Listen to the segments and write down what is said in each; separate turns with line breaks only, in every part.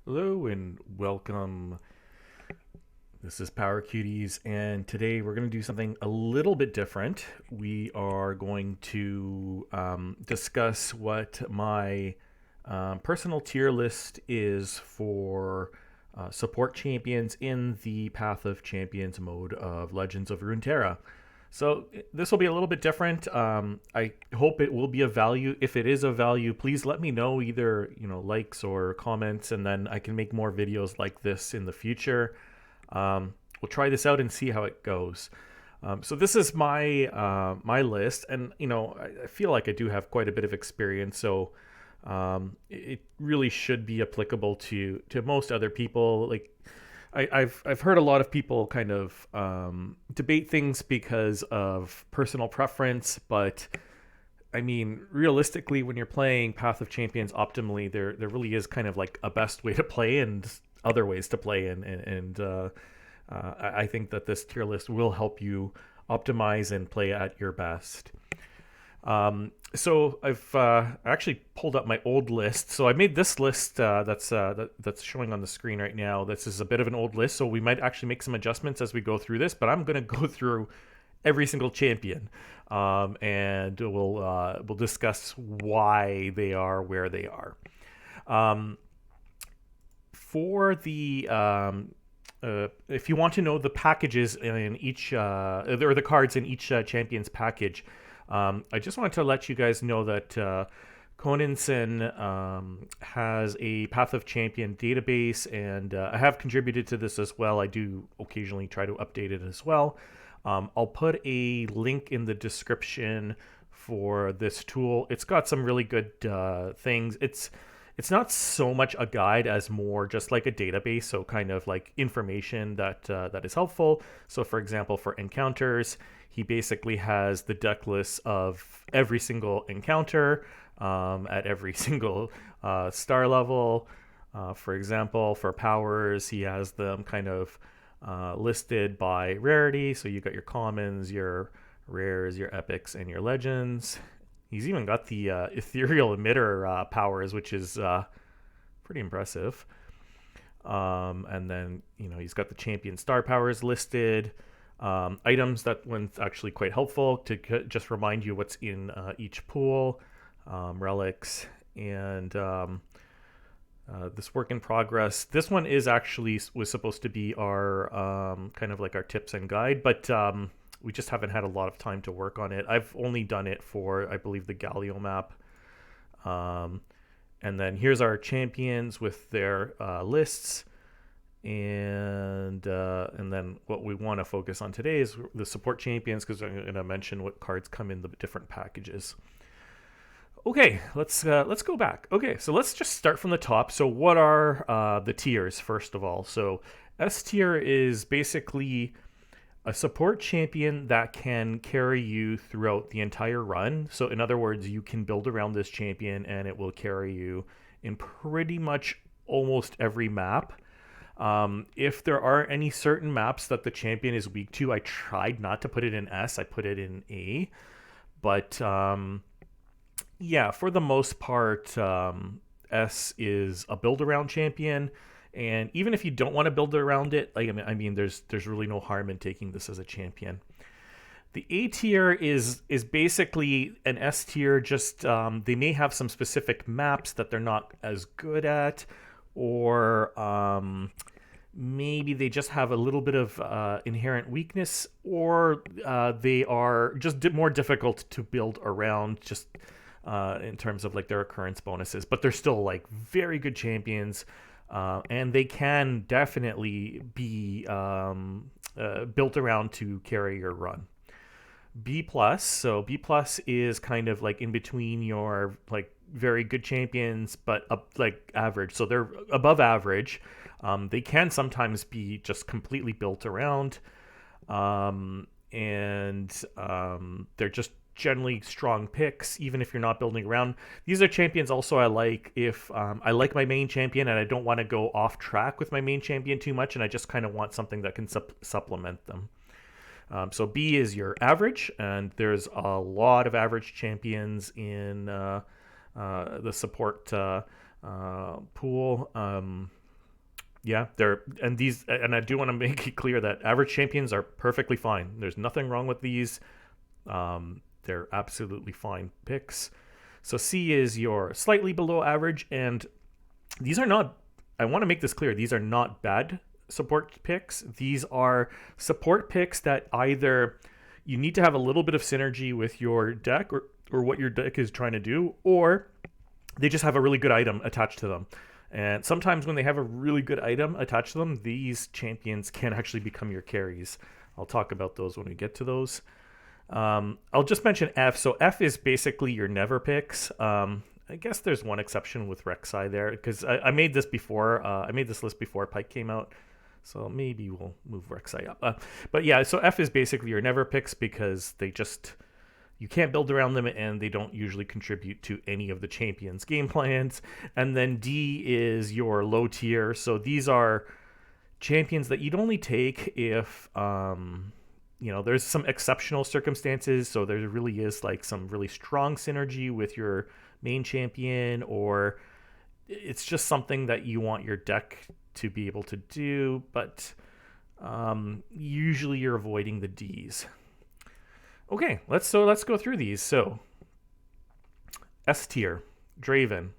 Hello and welcome. This is Powercuties, and today we're going to do something a little bit different. We are going to discuss what my personal tier list is for support champions in the Path of Champions mode of Legends of Runeterra. So this will be a little bit different. I hope it will be of value. If it is of value, please let me know either likes or comments, and then I can make more videos like this in the future. We'll try this out and see how it goes. So this is my list, and I feel like I do have quite a bit of experience, so it really should be applicable to most other people. Like I've heard a lot of people kind of debate things because of personal preference, but I mean, realistically, when you're playing Path of Champions optimally, there really is kind of like a best way to play and other ways to play, and I think that this tier list will help you optimize and play at your best. So I've actually pulled up my old list. So I made this list that's showing on the screen right now. This is a bit of an old list, so we might actually make some adjustments as we go through this. But I'm going to go through every single champion, and we'll discuss why they are where they are. Um, for the If you want to know the packages in each or the cards in each champion's package, I just wanted to let you guys know that Coninson has a Path of Champion database, and I have contributed to this as well. I do occasionally try to update it as well. I'll put a link in the description for this tool. It's got some really good things. It's not so much a guide as more just like a database, so kind of like information that is helpful. So for example, for encounters, he basically has the deck list of every single encounter at every single star level. For example, for powers, he has them kind of listed by rarity. So you got your commons, your rares, your epics, and your legends. He's even got the ethereal emitter powers, which is pretty impressive. And then he's got the champion star powers listed. Items, that one's actually quite helpful to just remind you what's in each pool. Relics and this work in progress. This one is actually was supposed to be our kind of like our tips and guide, but we just haven't had a lot of time to work on it. I've only done it for, I believe, the Galio map. And then here's our champions with their lists. And then what we want to focus on today is the support champions, because I'm going to mention what cards come in the different packages. Okay, let's go back. Okay, so let's just start from the top. So what are the tiers, first of all? So S tier is basically a support champion that can carry you throughout the entire run. So in other words, you can build around this champion and it will carry you in pretty much almost every map. If there are any certain maps that the champion is weak to, I tried not to put it in S, I put it in A. But yeah, for the most part, S is a build around champion. And even if you don't want to build around it, like there's really no harm in taking this as a champion. The A tier is basically an S tier. Just they may have some specific maps that they're not as good at, or maybe they just have a little bit of inherent weakness, or they are just more difficult to build around. Just in terms of like their occurrence bonuses, but they're still like very good champions. And they can definitely be built around to carry your run. B plus, so B plus is kind of like in between your like very good champions, but up like average. So they're above average. They can sometimes be just completely built around, and they're just generally strong picks, even if you're not building around. These are champions also I like if I like my main champion and I don't want to go off track with my main champion too much, and I just kind of want something that can supplement them. So B is your average, and there's a lot of average champions in the support pool. Yeah, and I do want to make it clear that average champions are perfectly fine. There's nothing wrong with these. They're absolutely fine picks. So C is your slightly below average, and these are not, I want to make this clear, these are not bad support picks. These are support picks that either you need to have a little bit of synergy with your deck, or what your deck is trying to do, or they just have a really good item attached to them. And sometimes when they have a really good item attached to them, these champions can actually become your carries. I'll talk about those when we get to those. I'll just mention F. So F is basically your never picks. I guess there's one exception with Rek'Sai there, because I made this before. I made this list before Pike came out, so maybe we'll move Rek'Sai up. But yeah, so F is basically your never picks because you can't build around them, and they don't usually contribute to any of the champions' game plans. And then D is your low tier. So these are champions that you'd only take if there's some exceptional circumstances. So there really is like some really strong synergy with your main champion, or it's just something that you want your deck to be able to do, but usually you're avoiding the Ds. Okay, let's go through these. So S tier, Draven.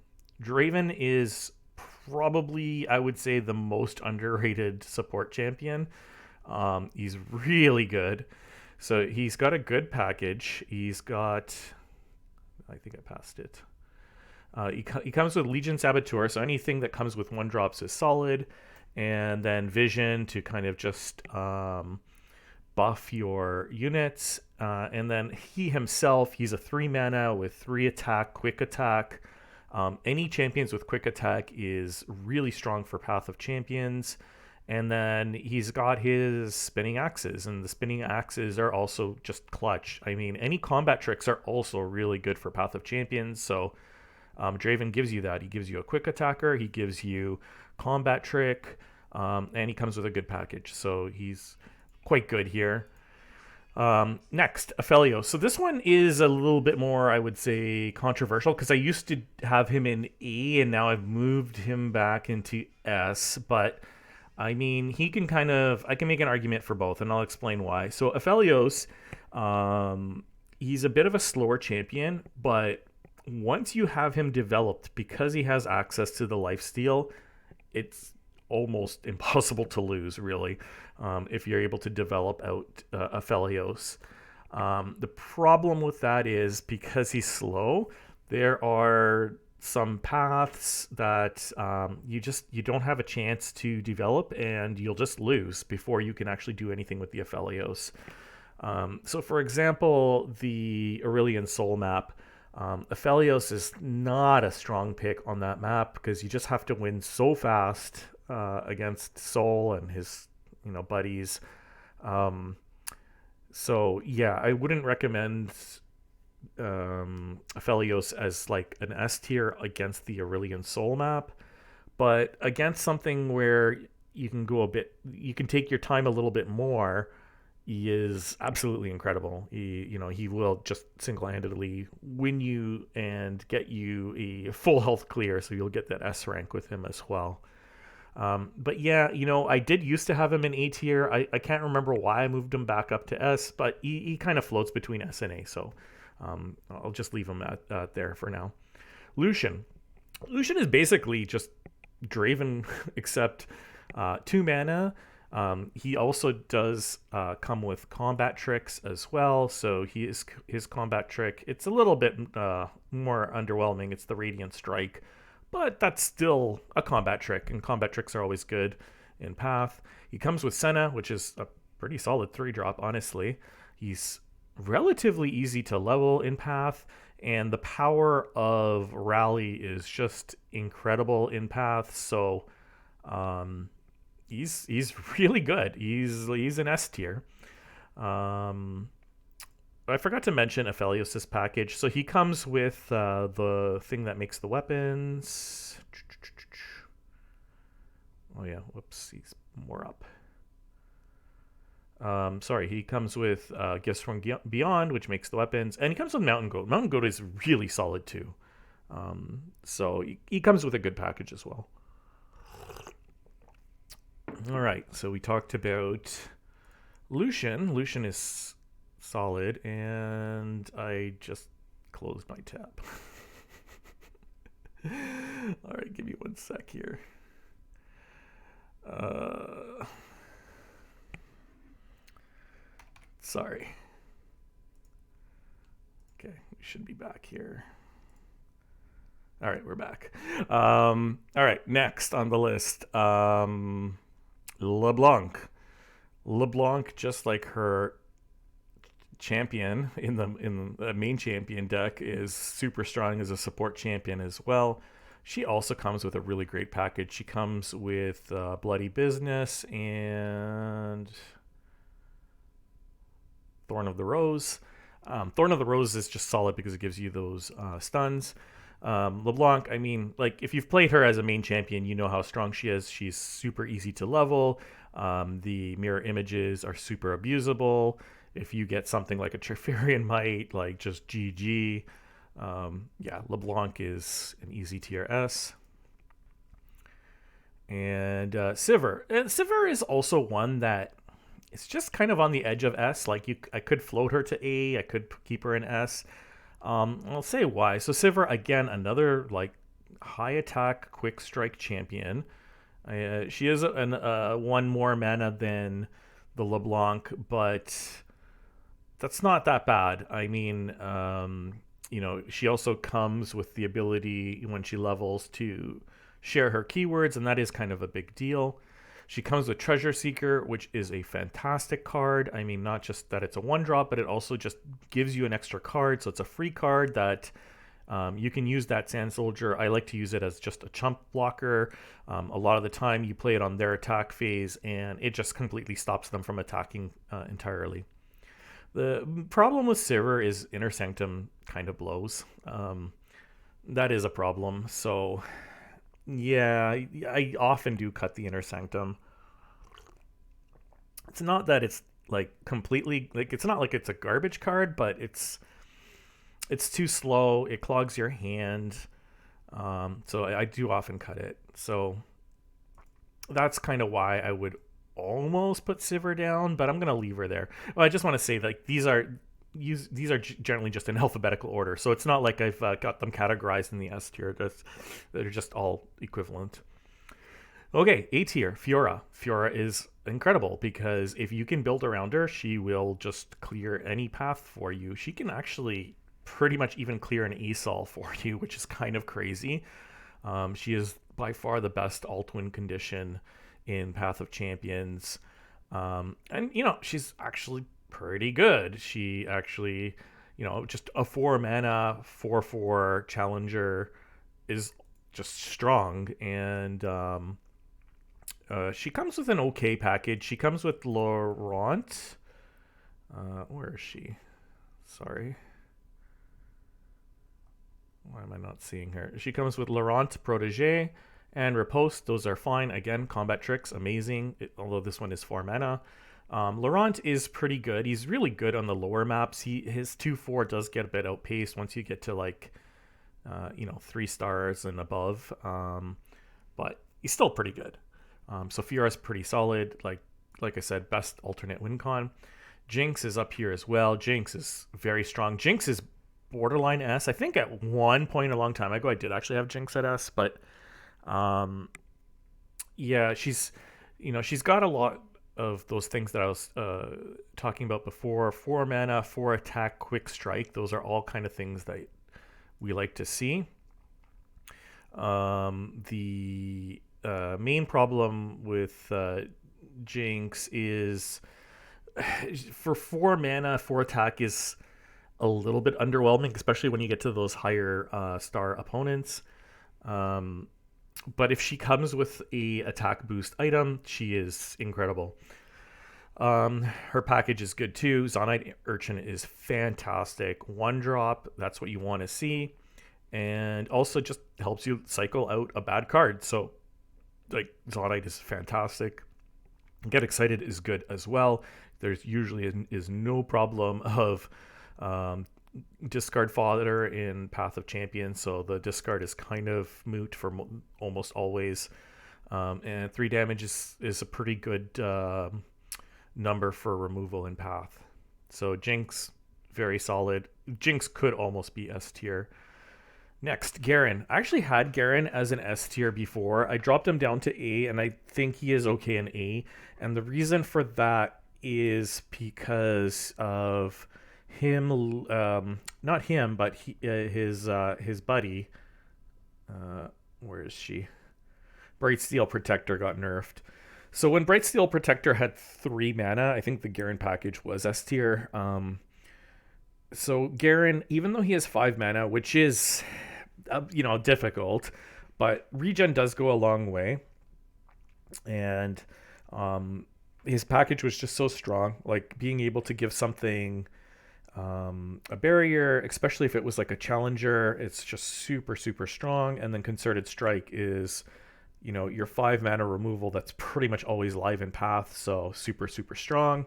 Draven is probably, I would say, the most underrated support champion. He's really good. So he's got a good package. He's got, I think I passed it. He comes with Legion Saboteur, so anything that comes with 1-drops is solid. And then Vision to kind of just buff your units. And then he himself, he's a 3 mana with 3 attack, quick attack. Any champions with quick attack is really strong for Path of Champions. And then he's got his spinning axes, and the spinning axes are also just clutch. I mean, any combat tricks are also really good for Path of Champions. So Draven gives you that. He gives you a quick attacker, he gives you combat trick, and he comes with a good package. So he's quite good here. Next, Aphelios. So this one is a little bit more, I would say, controversial, because I used to have him in A, and now I've moved him back into S. But I mean, I can make an argument for both, and I'll explain why. So Aphelios, he's a bit of a slower champion, but once you have him developed, because he has access to the lifesteal, it's almost impossible to lose, really, if you're able to develop out Aphelios. The problem with that is, because he's slow, there are some paths that you don't have a chance to develop, and you'll just lose before you can actually do anything with the Aphelios. So for example, the Aurelian Soul map, Aphelios is not a strong pick on that map, because you just have to win so fast against Soul and his buddies. So yeah, I wouldn't recommend Aphelios as like an S tier against the Aurelian Soul map, but against something where you can take your time a little bit more, he is absolutely incredible. He will just single-handedly win you and get you a full health clear, so you'll get that S rank with him as well. But yeah, I did used to have him in A tier. I can't remember why I moved him back up to S, but he kind of floats between S and A, so I'll just leave him at there for now. Lucian is basically just Draven except 2 mana. He also does come with combat tricks as well. So his combat trick, it's a little bit more underwhelming. It's the Radiant Strike, but that's still a combat trick, and combat tricks are always good in Path. He comes with Senna, which is a pretty solid 3-drop, honestly. He's relatively easy to level in Path, and the power of Rally is just incredible in Path. So he's really good. He's an S tier. I forgot to mention Aphelios' package. So he comes with the thing that makes the weapons. Oh yeah, whoops, he's more up. Sorry, he comes with Gifts from Beyond, which makes the weapons, and he comes with Mountain Goat. Mountain Goat is really solid too. So he comes with a good package as well. All right, so we talked about Lucian. Lucian is solid, and I just closed my tab. All right, give me one sec here. Sorry. Okay, we should be back here. All right, we're back. All right, next on the list, LeBlanc. LeBlanc, just like her champion in the main champion deck, is super strong as a support champion as well. She also comes with a really great package. She comes with Bloody Business and Thorn of the Rose. Thorn of the Rose is just solid because it gives you those stuns. LeBlanc, I mean, like, if you've played her as a main champion, you know how strong she is. She's super easy to level. The mirror images are super abusable. If you get something like a Trifarian Might, like, just GG. Yeah, LeBlanc is an easy tier S. And Sivir. And Sivir is also one that it's just kind of on the edge of S. Like, I could float her to A. I could keep her in S. I'll say why. So Sivir, again, another like high attack, quick strike champion. She is one more mana than the LeBlanc, but that's not that bad. I mean, she also comes with the ability when she levels to share her keywords, and that is kind of a big deal. She comes with Treasure Seeker, which is a fantastic card. I mean, not just that it's a 1-drop, but it also just gives you an extra card. So it's a free card that you can use that Sand Soldier. I like to use it as just a chump blocker. A lot of the time you play it on their attack phase, and it just completely stops them from attacking entirely. The problem with Sivir is Inner Sanctum kind of blows. That is a problem. So yeah, I often do cut the Inner Sanctum. It's not that it's like completely, like, it's not like it's a garbage card, but it's too slow. It clogs your hand. So I do often cut it. So that's kind of why I would almost put Sivir down, but I'm gonna leave her there. Well, I just want to say, like, these are generally just in alphabetical order, so it's not like I've got them categorized in the S tier. They're just all equivalent. Okay, A tier, Fiora. Fiora is incredible because if you can build around her, she will just clear any path for you. She can actually pretty much even clear an ASOL for you, which is kind of crazy. She is by far the best alt-win condition in Path of Champions. And, she's actually pretty good. She actually, just a 4-mana, 4/4 challenger is just strong. And she comes with an okay package. She comes with Laurent. Where is she? Sorry. Why am I not seeing her? She comes with Laurent, Protégé, and Riposte. Those are fine. Again, combat tricks, amazing. Although this one is 4 mana. Laurent is pretty good. He's really good on the lower maps. His 2/4 does get a bit outpaced once you get to 3 stars and above. But he's still pretty good. So Fiora's pretty solid. Like I said, best alternate win con. Jinx is up here as well. Jinx is very strong. Jinx is borderline S. I think at one point a long time ago I did actually have Jinx at S, but yeah, she's got a lot of those things that I was talking about before. 4 mana, 4 attack, quick strike. Those are all kind of things that we like to see. The main problem with Jinx is for 4 mana, 4 attack is a little bit underwhelming, especially when you get to those higher star opponents. But if she comes with a attack boost item, she is incredible. Her package is good too. Zonite Urchin is fantastic. 1-drop, that's what you want to see. And also just helps you cycle out a bad card. So, Zonite is fantastic. Get Excited is good as well. There's usually is no problem of discard fodder in Path of Champions, so the discard is kind of moot for almost always. And 3 damage is a pretty good number for removal in Path. So Jinx, very solid. Jinx could almost be S tier. Next, Garen. I actually had Garen as an S tier before. I dropped him down to A, and I think he is okay in A. And the reason for that is because of him, not him, but his buddy. Where is she? Bright Steel Protector got nerfed. So when Bright Steel Protector had 3 mana, I think the Garen package was S tier. So Garen, even though he has 5 mana, which is, difficult, but regen does go a long way. And his package was just so strong. Like being able to give something a barrier, especially if it was like a challenger, it's just super, super strong. And then Concerted Strike is, your 5 mana removal that's pretty much always live in Path, so super, super strong.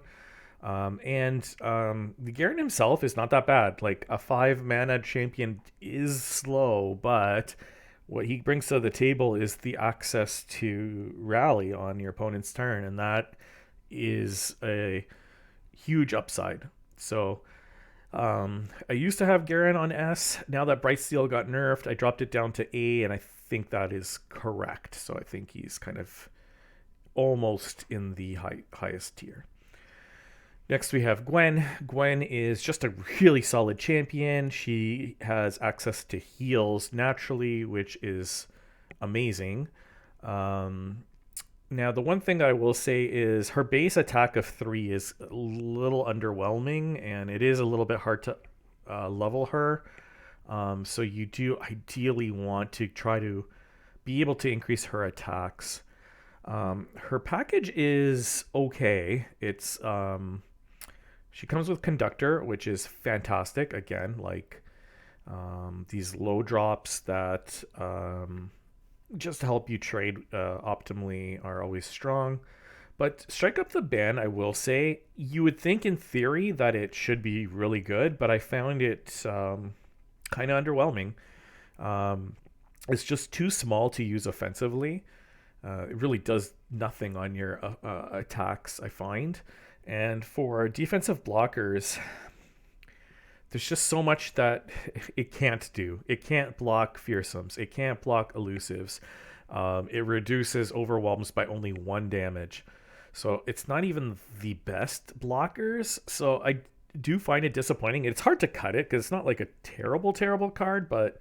The Garen himself is not that bad. Like a 5 mana champion is slow, but what he brings to the table is the access to rally on your opponent's turn, and that is a huge upside. So I used to have Garen on S. Now that Bright Steel got nerfed, I dropped it down to A, and I think that is correct. So I think he's kind of almost in the highest tier. Next we have Gwen. Gwen is just a really solid champion. She has access to heals naturally, which is amazing. Now, the one thing I will say is her base attack of 3 is a little underwhelming, and it is a little bit hard to level her. So you do ideally want to try to be able to increase her attacks. Her package is okay. It's she comes with Conductor, which is fantastic. Again, like these low drops that just help you trade optimally are always strong. But Strike Up the Ban, I will say, you would think in theory that it should be really good, but I found it kind of underwhelming. It's just too small to use offensively. It really does nothing on your attacks, I find. And for defensive blockers, there's just so much that it can't do. It can't block fearsomes. It can't block elusives. It reduces overwhelms by only 1 damage. So it's not even the best blockers. So I do find it disappointing. It's hard to cut it because it's not like a terrible, terrible card, but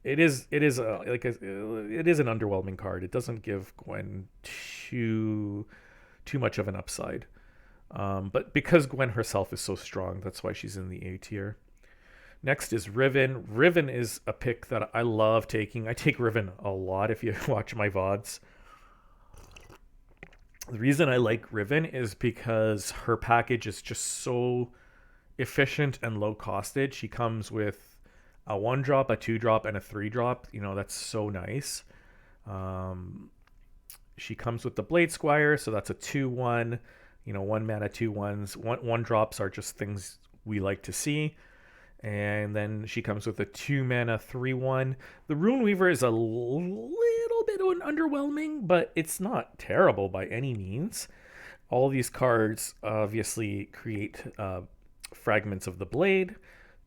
it is an underwhelming card. It doesn't give Gwen too much of an upside. But because Gwen herself is so strong, that's why she's in the A tier. Next is Riven. Riven is a pick that I love taking. I take Riven a lot if you watch my VODs. The reason I like Riven is because her package is just so efficient and low costed. She comes with a 1-drop, a 2-drop, and a 3-drop. That's so nice. She comes with the Blade Squire, so that's a 2-1. 1 mana, 2-1s. 1-drops are just things we like to see. And then she comes with a 2 mana, 3-1. The Rune Weaver is a little bit underwhelming, but it's not terrible by any means. All these cards obviously create fragments of the blade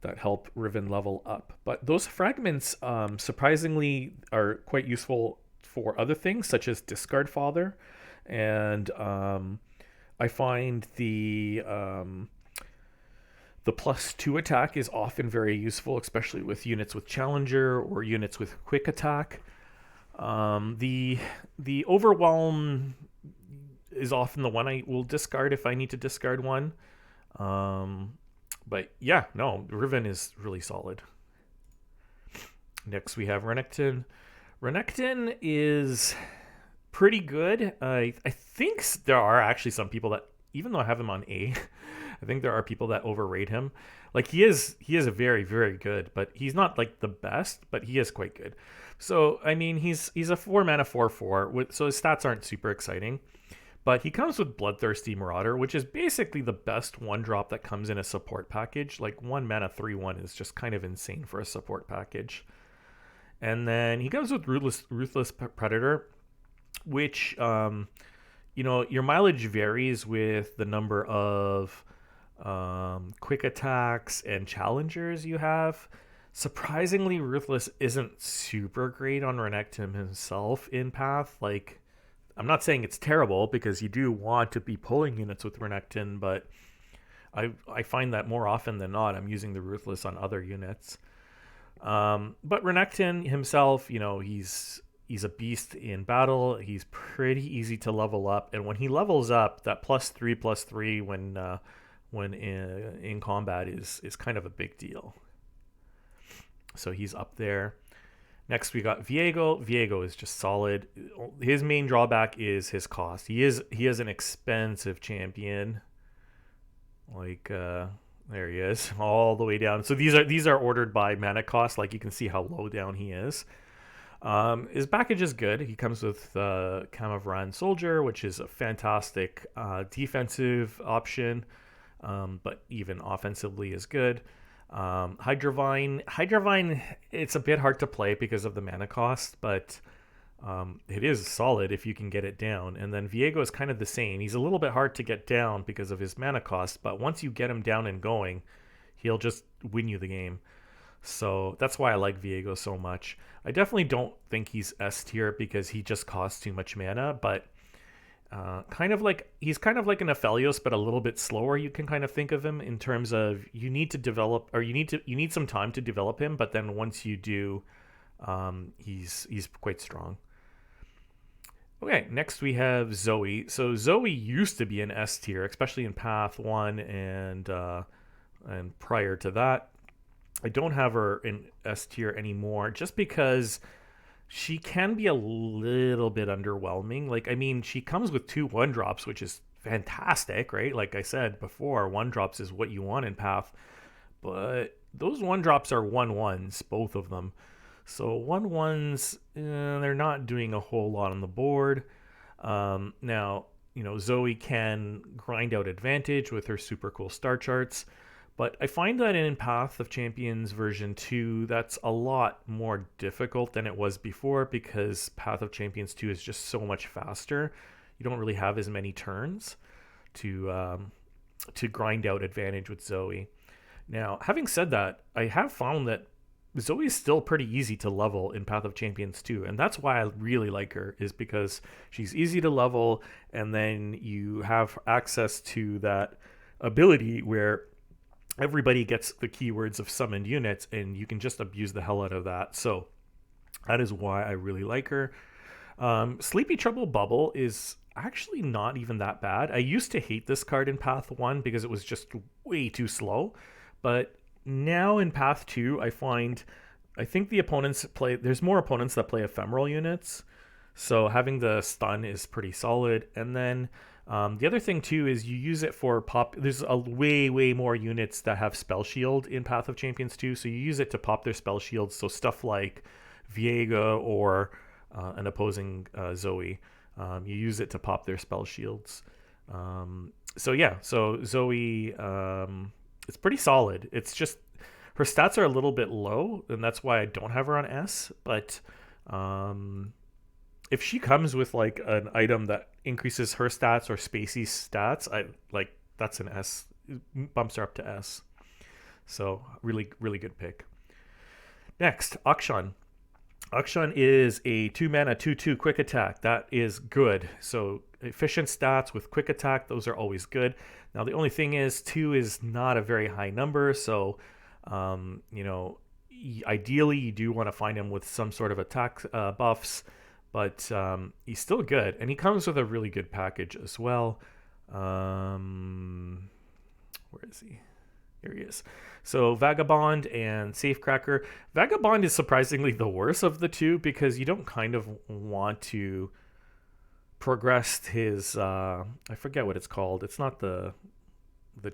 that help Riven level up. But those fragments surprisingly are quite useful for other things, such as Discard Father. And I find the +2 attack is often very useful, especially with units with Challenger or units with Quick Attack. The Overwhelm is often the one I will discard if I need to discard one. But yeah, no, Riven is really solid. Next we have Renekton. Renekton is pretty good. I think there are actually some people that, even though I have him on A, I think there are people that overrate him. Like he is very, very good, but he's not like the best, but he is quite good. So I mean, he's a 4 mana 4/4, so his stats aren't super exciting. But he comes with Bloodthirsty Marauder, which is basically the best 1-drop that comes in a support package. Like 1 mana 3/1 is just kind of insane for a support package. And then he comes with Ruthless Predator. which your mileage varies with the number of quick attacks and challengers you have. Surprisingly, Ruthless isn't super great on Renekton himself in Path. Like, I'm not saying it's terrible because you do want to be pulling units with Renekton, but I find that more often than not I'm using the Ruthless on other units. But Renekton himself, he's a beast in battle. He's pretty easy to level up, and when he levels up, that +3/+3 when in combat is kind of a big deal. So he's up there. Next we got Viego. Viego is just solid. His main drawback is his cost. He is an expensive champion. Like there he is, all the way down. So these are ordered by mana cost. Like you can see how low down he is. His package is good. He comes with Camavran Soldier, which is a fantastic defensive option, but even offensively is good. Hydrovine, it's a bit hard to play because of the mana cost, but it is solid if you can get it down. And then Viego is kind of the same. He's a little bit hard to get down because of his mana cost, but once you get him down and going, he'll just win you the game. So that's why I like Viego so much. I definitely don't think he's S tier because he just costs too much mana, but he's kind of like an Aphelios, but a little bit slower. You can kind of think of him in terms of you need to develop, or you need some time to develop him. But then once you do, he's quite strong. Okay, next we have Zoe. So Zoe used to be an S tier, especially in Path 1 and prior to that. I don't have her in S tier anymore just because she can be a little bit underwhelming. Like, I mean, she comes with 2 1-drops, which is fantastic, right? Like I said before, 1-drops is what you want in Path. But those 1-drops are 1/1s, both of them. So 1/1s, they're not doing a whole lot on the board. Now, Zoe can grind out advantage with her super cool star charts. But I find that in Path of Champions version 2, that's a lot more difficult than it was before because Path of Champions 2 is just so much faster. You don't really have as many turns to grind out advantage with Zoe. Now, having said that, I have found that Zoe is still pretty easy to level in Path of Champions 2, and that's why I really like her, is because she's easy to level, and then you have access to that ability where everybody gets the keywords of summoned units, and you can just abuse the hell out of that. So that is why I really like her. Sleepy Trouble Bubble is actually not even that bad. I used to hate this card in Path 1 because it was just way too slow. But now in Path 2, I think the opponents there's more opponents that play ephemeral units. So having the stun is pretty solid. And then the other thing too is you use it for pop. There's a way more units that have spell shield in Path of Champions 2, so you use it to pop their spell shields. So stuff like Viega or an opposing Zoe, you use it to pop their spell shields. So Zoe, it's pretty solid. It's just her stats are a little bit low, and that's why I don't have her on S. But if she comes with like an item that increases her stats or Spacey's stats, that's an S, bumps her up to S. So really good pick. Next, Akshan. Akshan is a 2-mana 2/2 quick attack. That is good. So efficient stats with quick attack, those are always good. Now the only thing is 2 is not a very high number, so ideally you do want to find him with some sort of attack buffs. But he's still good, and he comes with a really good package as well. Where is he? Here he is. So Vagabond and Safecracker. Vagabond is surprisingly the worst of the two because you don't kind of want to progress his... I forget what it's called. It's not the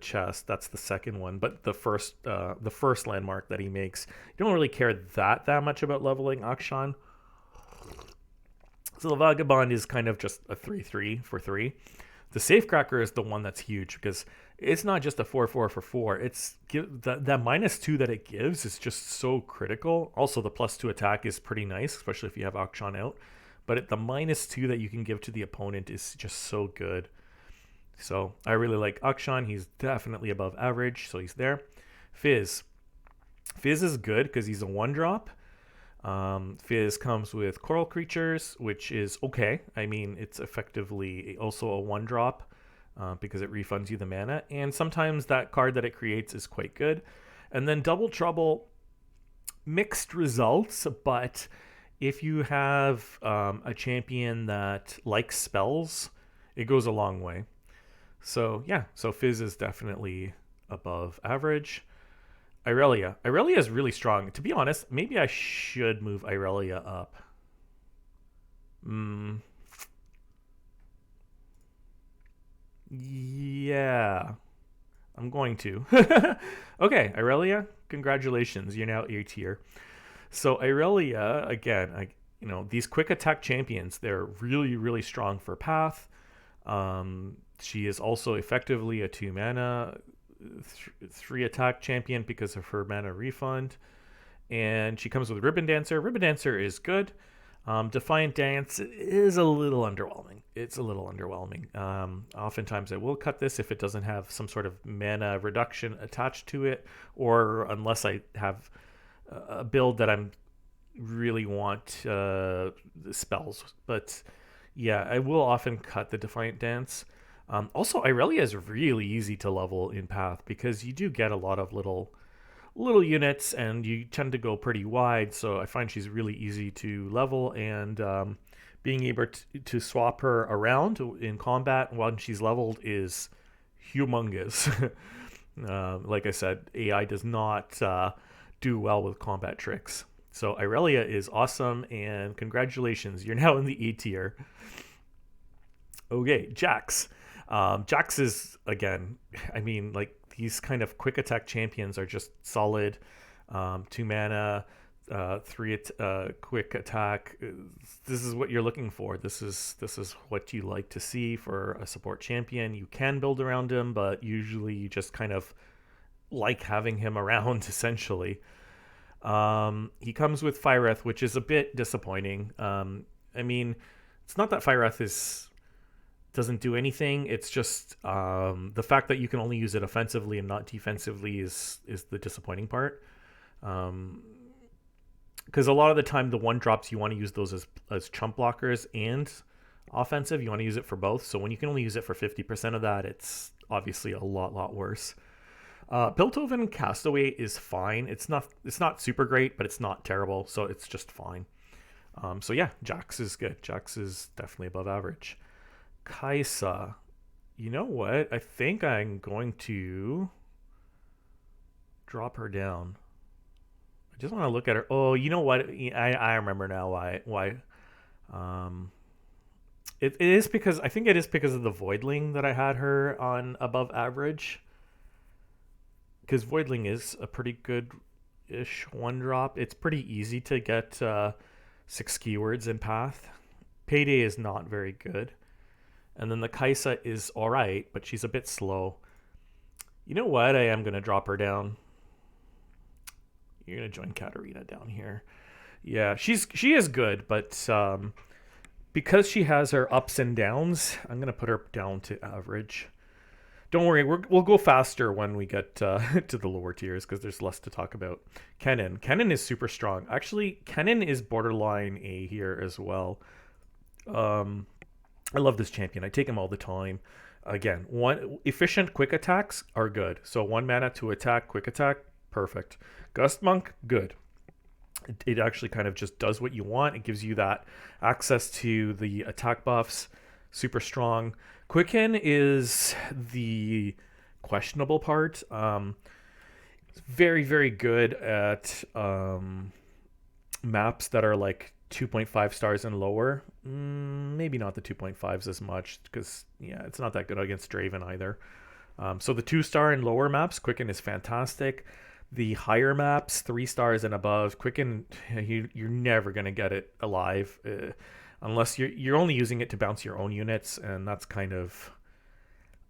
chest. That's the second one, but the first landmark that he makes. You don't really care that much about leveling Akshan. So the Vagabond is kind of just a 3/3 for 3. The Safecracker is the one that's huge because it's not just a 4/4 for 4. It's that -2 that it gives is just so critical. Also, the +2 attack is pretty nice, especially if you have Akshan out. but the -2 that you can give to the opponent is just so good. So I really like Akshan. He's definitely above average, so he's there. Fizz. Fizz is good because he's a 1-drop. Fizz comes with Coral Creatures, which is okay. I mean, it's effectively also a 1-drop because it refunds you the mana. And sometimes that card that it creates is quite good. And then Double Trouble, mixed results, but if you have a champion that likes spells, it goes a long way. So yeah, so Fizz is definitely above average. Irelia. Irelia is really strong. To be honest, maybe I should move Irelia up. Yeah, I'm going to. Okay, Irelia, congratulations. You're now A tier. So Irelia, again, these quick attack champions, they're really, really strong for Path. She is also effectively a 2 mana, 3 attack champion because of her mana refund. And she comes with Ribbon Dancer. Ribbon Dancer is good. Defiant Dance is a little underwhelming. It's a little underwhelming. Oftentimes I will cut this if it doesn't have some sort of mana reduction attached to it, or unless I have a build that I'm really want spells. But yeah, I will often cut the Defiant Dance. Also, Irelia is really easy to level in Path because you do get a lot of little units and you tend to go pretty wide. So I find she's really easy to level, and being able to swap her around in combat when she's leveled is humongous. Like I said, AI does not do well with combat tricks. So Irelia is awesome, and congratulations, you're now in the A tier. Okay, Jax. Jax is, again, I mean, like, these kind of quick attack champions are just solid. 2 mana, 3 quick attack. This is what you're looking for. This is what you like to see for a support champion. You can build around him, but usually you just kind of like having him around, essentially. He comes with Fireth, which is a bit disappointing. I mean, it's not that Fireth doesn't do anything. It's just the fact that you can only use it offensively and not defensively is the disappointing part. Because a lot of the time, the 1-drops, you want to use those as chump blockers and offensive. You want to use it for both. So when you can only use it for 50% of that, it's obviously a lot worse. Piltover Castaway is fine. It's not super great, but it's not terrible. So it's just fine. So yeah, Jax is good. Jax is definitely above average. Kaisa, you know what? I think I'm going to drop her down. I just want to look at her. Oh, you know what? I remember now why. It is because I think it is because of the Voidling that I had her on above average. Because Voidling is a pretty good-ish 1-drop. It's pretty easy to get 6 keywords in Path. Payday is not very good. And then the Kaisa is alright, but she's a bit slow. You know what? I am going to drop her down. You're going to join Katarina down here. Yeah, she is good, but because she has her ups and downs, I'm going to put her down to average. Don't worry, we'll go faster when we get to the lower tiers because there's less to talk about. Kennen is super strong. Actually, Kennen is borderline A here as well. I love this champion. I take him all the time. Again, efficient quick attacks are good. So 1 mana to attack, quick attack, perfect. Gust Monk, good. It actually kind of just does what you want. It gives you that access to the attack buffs. Super strong. Quicken is the questionable part. It's very, very good at maps that are like 2.5 stars and lower. Maybe not the 2.5s as much because, yeah, it's not that good against Draven either. So the 2-star and lower maps, Quicken is fantastic. The higher maps, 3 stars and above, Quicken, you're never going to get it alive unless you're only using it to bounce your own units, and that's kind of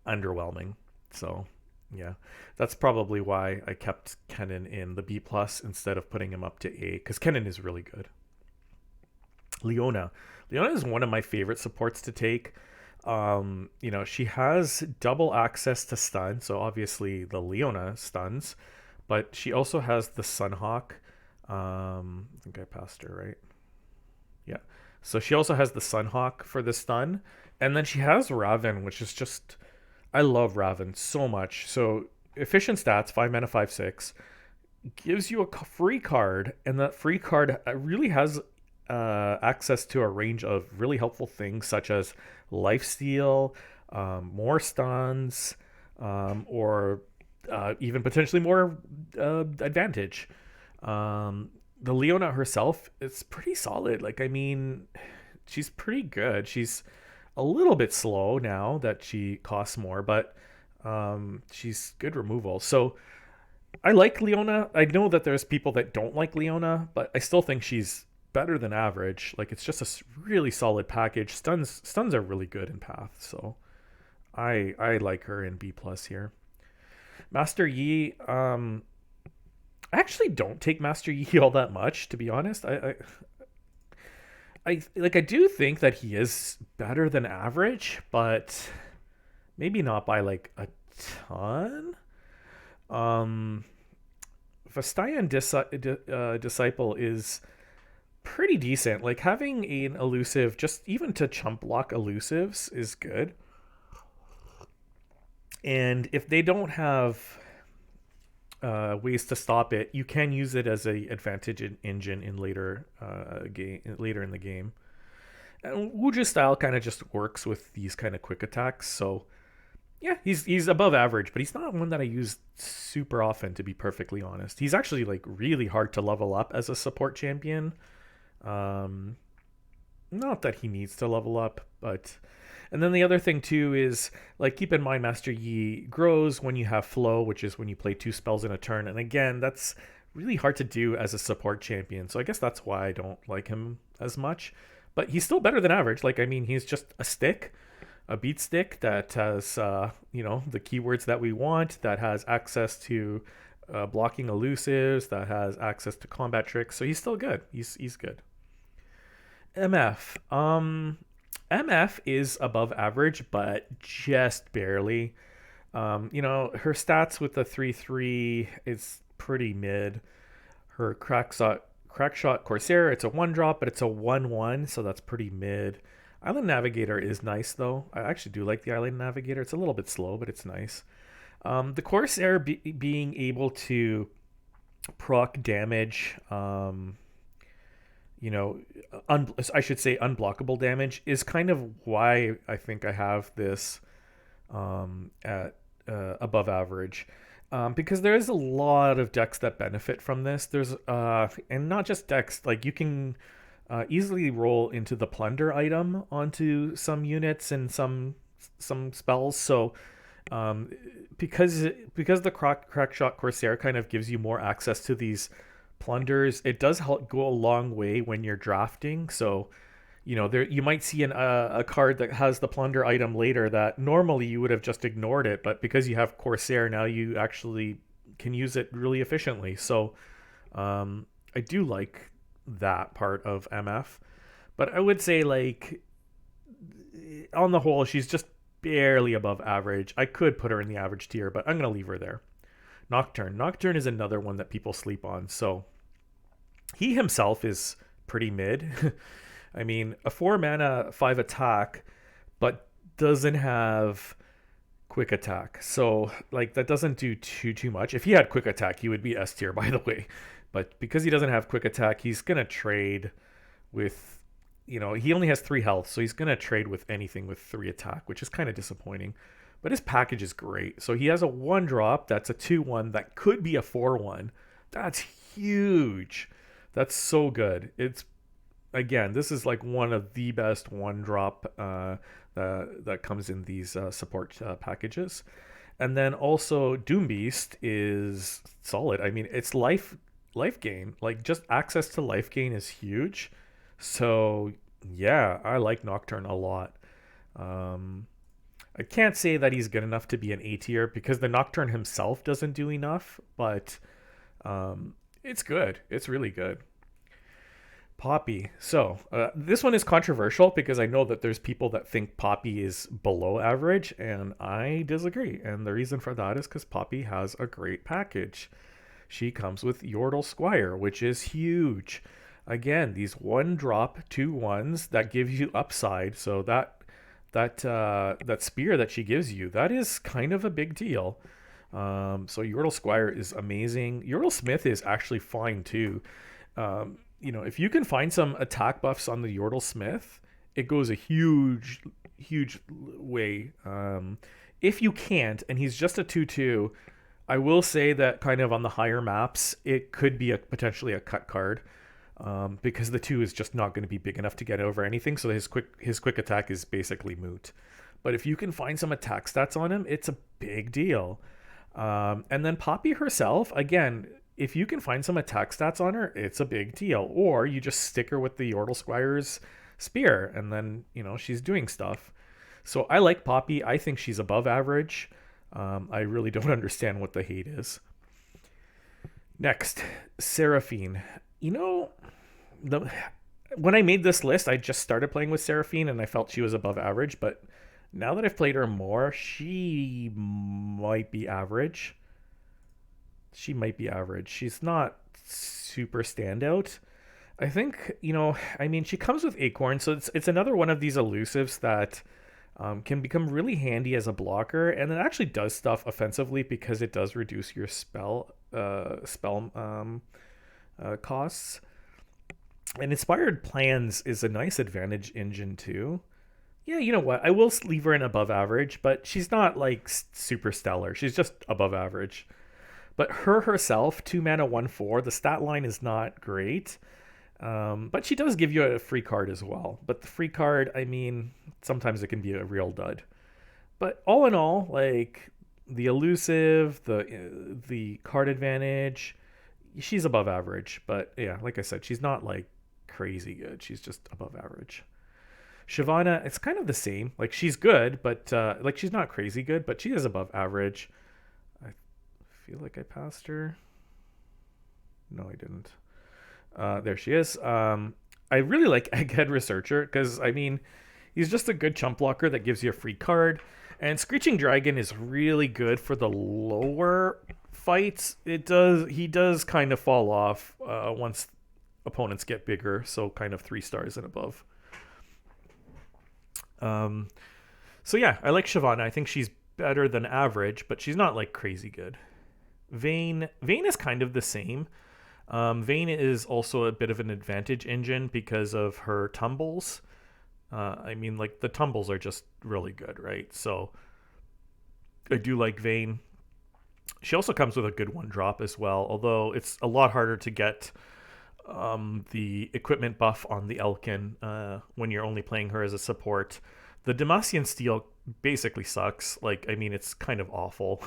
underwhelming. So yeah, that's probably why I kept Kennen in the B+ instead of putting him up to A, because Kennen is really good. Leona Leona is one of my favorite supports to take. She has double access to stun, so obviously the Leona stuns, but she also has the Sunhawk. I think I passed her, right? Yeah. So she also has the Sunhawk for the stun, and then she has Raven, which is just I love Raven so much. So efficient stats, 5 mana, 5/6, gives you a free card, and that free card really has access to a range of really helpful things such as lifesteal, more stuns, or even potentially more advantage. The Leona herself is pretty solid. Like, I mean, she's pretty good. She's a little bit slow now that she costs more, but she's good removal. So I like Leona. I know that there's people that don't like Leona, but I still think she's better than average. Like, it's just a really solid package. Stuns are really good in Path, so I like her in B plus here. Master Yi, I actually don't take Master Yi all that much, to be honest. I do think that he is better than average, but maybe not by like a ton. Um, Vastayan Disciple is pretty decent. Like, having an elusive, just even to chump block elusives, is good. And if they don't have ways to stop it, you can use it as a advantage engine in later in the game. And Wuju style kind of just works with these kind of quick attacks. So yeah, he's above average, but he's not one that I use super often, to be perfectly honest. He's actually like really hard to level up as a support champion. Um, Not that he needs to level up, but and then the other thing too is, like, keep in mind Master Yi grows when you have flow, which is when you play 2 spells in a turn. And again, that's really hard to do as a support champion. So I guess that's why I don't like him as much. But he's still better than average. Like, I mean, he's just a stick, a beat stick that has the keywords that we want, that has access to blocking elusives, that has access to combat tricks. So he's still good. He's good. MF. MF is above average, but just barely. Her stats with the 3/3 is pretty mid. Her crackshot Corsair, it's a 1-drop, but it's a 1/1, so that's pretty mid. Island Navigator is nice though. I actually do like the Island Navigator. It's a little bit slow, but it's nice. The Corsair being able to proc damage, I should say unblockable damage, is kind of why I think I have this at above average. Because there is a lot of decks that benefit from this. There's and not just decks, like you can easily roll into the plunder item onto some units and some spells. So because the crackshot Corsair kind of gives you more access to these plunders, it does help go a long way when you're drafting. So there you might see a card that has the plunder item later that normally you would have just ignored it, but because you have Corsair now, you actually can use it really efficiently. So I do like that part of MF, but I would say, like, on the whole, she's just barely above average. I could put her in the average tier, but I'm gonna leave her there. Nocturne is another one that people sleep on. So he himself is pretty mid. I mean, a 4 mana, 5 attack, but doesn't have quick attack. So, like, that doesn't do too much. If he had quick attack, he would be S tier, by the way. But because he doesn't have quick attack, he's going to trade with, he only has 3 health. So he's going to trade with anything with 3 attack, which is kind of disappointing. But his package is great. So he has a 1-drop that's a 2/1 that could be a 4/1. That's huge. That's so good. Again, this is like one of the best 1-drop that comes in these support packages. And then also Doom Beast is solid. I mean, it's life gain. Like, just access to life gain is huge. So yeah, I like Nocturne a lot. I can't say that he's good enough to be an A tier because the Nocturne himself doesn't do enough, but it's good. It's really good. Poppy. So this one is controversial because I know that there's people that think Poppy is below average, and I disagree. And the reason for that is because Poppy has a great package. She comes with Yordle Squire, which is huge. Again, these one drop 2/1s that give you upside. So that spear that she gives you, that is kind of a big deal. So Yordle Squire is amazing. Yordle Smith is actually fine too. If you can find some attack buffs on the Yordle Smith, it goes a huge, huge way. If you can't, and he's just a 2/2, I will say that kind of on the higher maps, it could be potentially a cut card. Because the 2 is just not going to be big enough to get over anything, so his quick attack is basically moot. But if you can find some attack stats on him, it's a big deal. And then Poppy herself, again, if you can find some attack stats on her, it's a big deal. Or you just stick her with the Yordle Squire's spear, and then she's doing stuff. So I like Poppy. I think she's above average. I really don't understand what the hate is. Next, Seraphine. When I made this list, I just started playing with Seraphine and I felt she was above average, but now that I've played her more, she might be average. She's not super standout. I think, she comes with Acorn, so it's another one of these elusives that can become really handy as a blocker, and it actually does stuff offensively because it does reduce your spell costs. And Inspired Plans is a nice advantage engine too. Yeah, you know what? I will leave her in above average, but she's not like super stellar. She's just above average. But her herself, 2 mana, 1/4, the stat line is not great. But she does give you a free card as well. But the free card, sometimes it can be a real dud. But all in all, like the elusive, the card advantage, she's above average. But yeah, like I said, she's not like crazy good. She's just above average. Shyvana, it's kind of the same. Like she's good, but she's not crazy good, but she is above average. I feel like I passed her. No, I didn't. There she is. I really like Egghead Researcher because he's just a good chump blocker that gives you a free card. And Screeching Dragon is really good for the lower fights. He does kind of fall off once opponents get bigger, so kind of 3 stars and above. So yeah, I like Shyvana. I think she's better than average, but she's not like crazy good. Vayne is kind of the same. Vayne is also a bit of an advantage engine because of her tumbles. The tumbles are just really good, right? So I do like Vayne. She also comes with a good 1-drop as well, although it's a lot harder to get the equipment buff on the Elkin when you're only playing her as a support. The Demacian Steel basically sucks. It's kind of awful.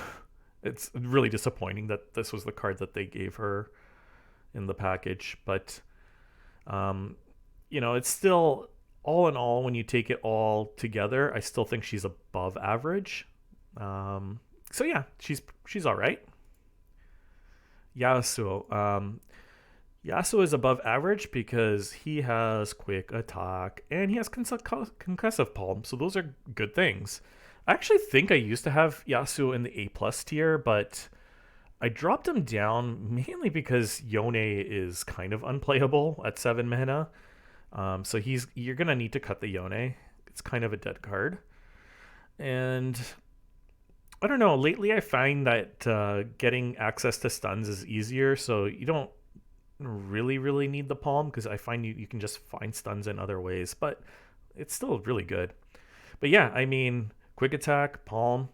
It's really disappointing that this was the card that they gave her in the package. But, it's still, all in all, when you take it all together, I still think she's above average. So yeah, she's all right. Yasuo. Yasuo is above average because he has quick attack and he has concussive palm, so those are good things. I actually think I used to have Yasuo in the A+ tier, but I dropped him down mainly because Yone is kind of unplayable at 7 mana. So you're gonna need to cut the Yone. It's kind of a dead card. And I don't know, lately I find that getting access to stuns is easier, so you don't really need the palm because I find you can just find stuns in other ways, but it's still really good. But yeah, quick attack, palm,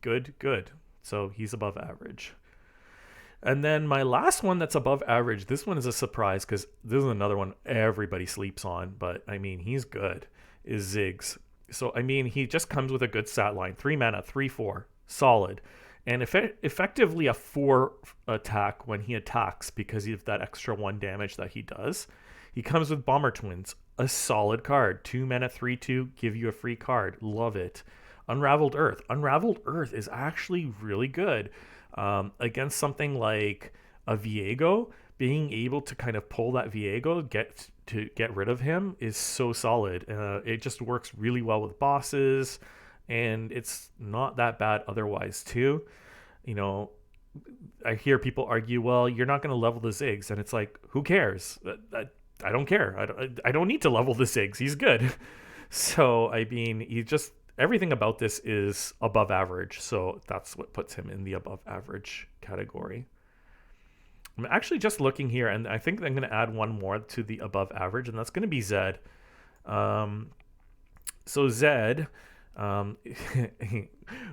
good. So he's above average. And then my last one that's above average, this one is a surprise because this is another one everybody sleeps on, but he's good, is Ziggs. So he just comes with a good stat line, 3 mana, 3/4, solid. And effectively a 4 attack when he attacks because of that extra 1 damage that he does. He comes with Bomber Twins, a solid card. 2 mana, 3/2, give you a free card. Love it. Unraveled Earth. Unraveled Earth is actually really good against something like a Viego being able to kind of pull that Viego, get rid of him is so solid. It just works really well with bosses, and it's not that bad otherwise too. You know, I hear people argue, well, you're not going to level the Ziggs, and it's like, who cares? I don't care. I don't need to level the Ziggs. He's good. So I mean, he just everything about this is above average. So that's what puts him in the above average category. I'm actually just looking here, and I think I'm going to add one more to the above average, and that's going to be Zed. Um, so Zed, um,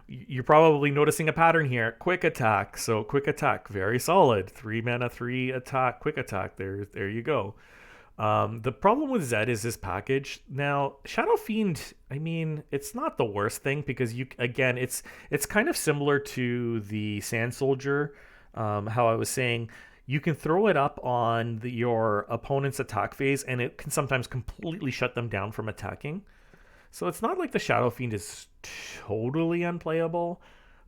you're probably noticing a pattern here. Quick attack. So quick attack, very solid. 3 mana, 3 attack, quick attack. There you go. The problem with Zed is his package. Now, Shadow Fiend, I mean, it's not the worst thing because it's kind of similar to the Sand Soldier. How I was saying, you can throw it up on your opponent's attack phase, and it can sometimes completely shut them down from attacking. So it's not like the Shadow Fiend is totally unplayable,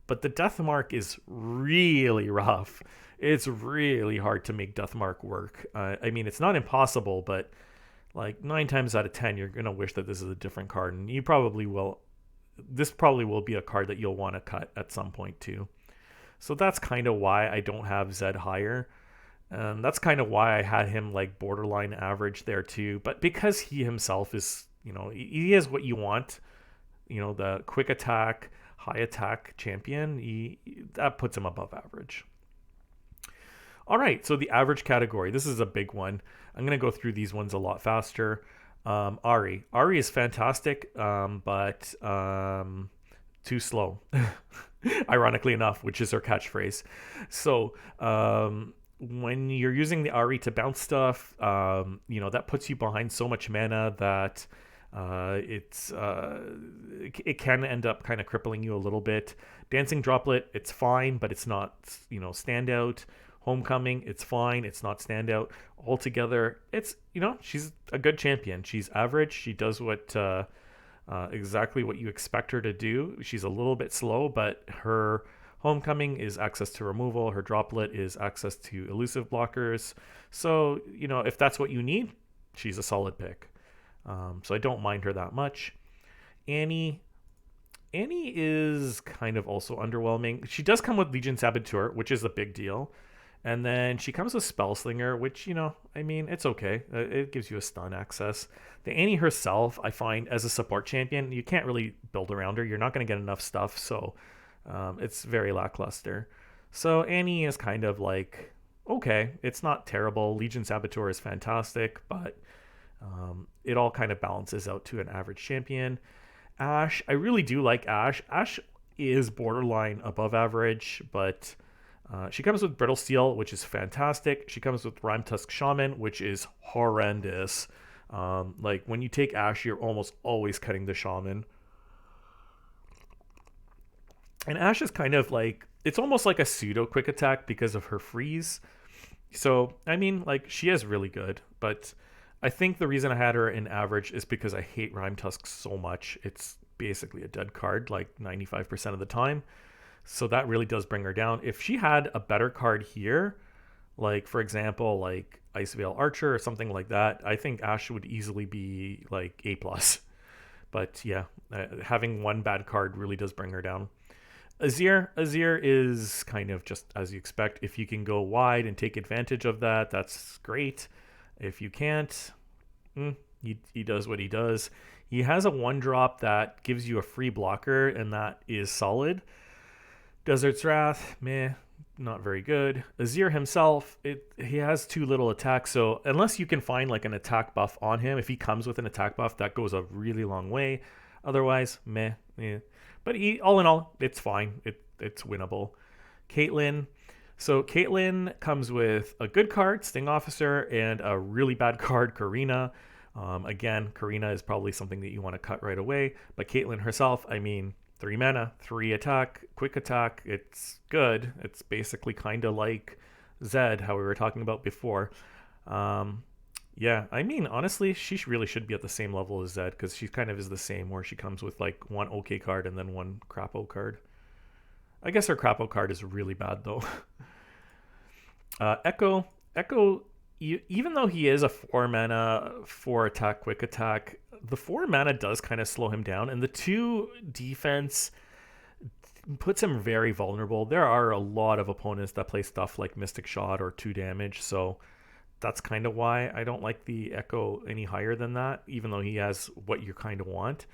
but the Death Mark is really rough. It's really hard to make Death Mark work. I mean, it's not impossible, but like 9 times out of 10, you're going to wish that this is a different card, and you probably will. This probably will be a card that you'll want to cut at some point too. So that's kind of why I don't have Zed higher. And that's kind of why I had him like borderline average there too. But because he himself is, he is what you want, the quick attack, high attack champion, that puts him above average. All right, so the average category. This is a big one. I'm going to go through these ones a lot faster. Ari. Ari is fantastic, but too slow. Ironically enough, which is her catchphrase. So when you're using the Ari to bounce stuff, that puts you behind so much mana that it can end up kind of crippling you a little bit. Dancing Droplet, it's fine, but it's not standout. Homecoming, it's fine, it's not standout. Altogether, it's she's a good champion. She's average. She does what exactly what you expect her to do. She's a little bit slow, but her Homecoming is access to removal. Her Droplet is access to elusive blockers. So, if that's what you need, she's a solid pick. So I don't mind her that much. Annie is kind of also underwhelming. She does come with Legion Saboteur, which is a big deal. And then she comes with Spellslinger, which, it's okay. It gives you a stun access. The Annie herself, I find, as a support champion, you can't really build around her. You're not going to get enough stuff, so it's very lackluster. So Annie is kind of like, okay, it's not terrible. Legion Saboteur is fantastic, but it all kind of balances out to an average champion. Ashe, I really do like Ashe. Ashe is borderline above average, but she comes with Brittle Steel, which is fantastic. She comes with Rime Tusk Shaman, which is horrendous. Like when you take Ashe, you're almost always cutting the Shaman. And Ashe is kind of like, it's almost like a pseudo quick attack because of her freeze. So, she is really good, but I think the reason I had her in average is because I hate Rime Tusk so much. It's basically a dead card like 95% of the time. So that really does bring her down. If she had a better card here, like for example, like Iceveil Archer or something like that, I think Ashe would easily be like A+. But yeah, having one bad card really does bring her down. Azir is kind of just as you expect. If you can go wide and take advantage of that, that's great. If you can't, he does what he does. He has a 1-drop that gives you a free blocker, and that is solid. Desert's Wrath, meh, not very good. Azir himself, he has too little attack, so unless you can find like an attack buff on him, if he comes with an attack buff, that goes a really long way. Otherwise, meh, yeah. But all in all, it's fine. It's winnable. Caitlyn. So Caitlyn comes with a good card, Sting Officer, and a really bad card, Karina. Again, Karina is probably something that you want to cut right away. But Caitlyn herself, 3 mana, 3 attack, quick attack. It's good. It's basically kind of like Zed, how we were talking about before. Yeah, honestly, she really should be at the same level as Zed because she kind of is the same where she comes with like one okay card and then one crapo card. I guess her crapo card is really bad though. Echo, Echo, even though he is a 4 mana, 4 attack, quick attack, the 4 mana does kind of slow him down, and the 2 defense puts him very vulnerable. There are a lot of opponents that play stuff like Mystic Shot or 2 damage, so that's kind of why I don't like the Echo any higher than that, even though he has what you kind of want.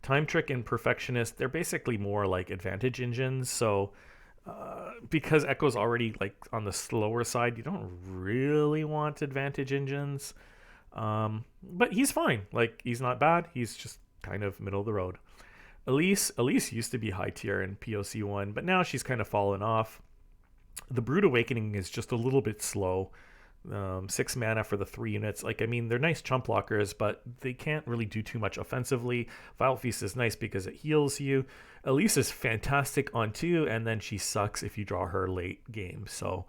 Time Trick and Perfectionist, they're basically more like advantage engines, so because Echo's already like on the slower side, you don't really want advantage engines. But he's fine. Like he's not bad. He's just kind of middle of the road. Elise used to be high tier in POC 1, but now she's kind of fallen off. The Brood Awakening is just a little bit slow. 6 mana for the 3 units. Like, I mean, they're nice chump blockers, but they can't really do too much offensively. Vile Feast is nice because it heals you. Elise is fantastic on 2, and then she sucks if you draw her late game. So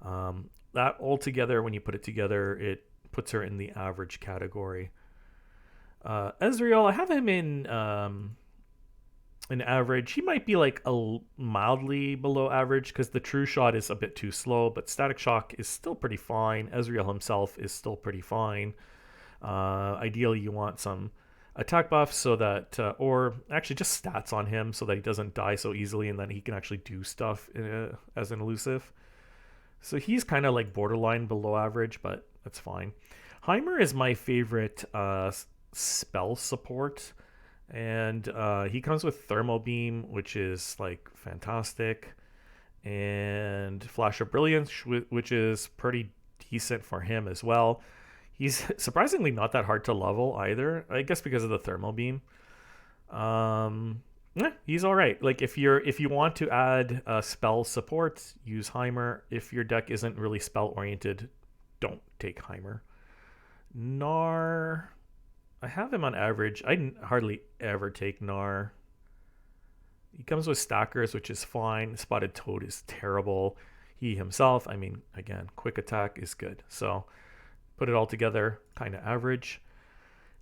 that all together, when you put it together, it puts her in the average category. Ezreal, I have him in an average. He might be like a mildly below average because the True Shot is a bit too slow, but Static Shock is still pretty fine. Ezreal himself is still pretty fine. Ideally, you want some attack buffs so that, or actually just stats on him so that he doesn't die so easily and then he can actually do stuff as an elusive. So he's kind of like borderline below average, but that's fine. Heimer is my favorite spell support. And he comes with Thermal Beam, which is like fantastic, and Flash of Brilliance, which is pretty decent for him as well. He's surprisingly not that hard to level either, I guess because of the Thermal Beam. Yeah, he's all right. Like if you want to add spell support, use Heimer. If your deck isn't really spell oriented, don't take Heimer. Gnar, I have him on average. I hardly ever take Gnar. He comes with Stackers, which is fine. Spotted Toad is terrible. He himself, I mean, again, quick attack is good. So put it all together, kind of average.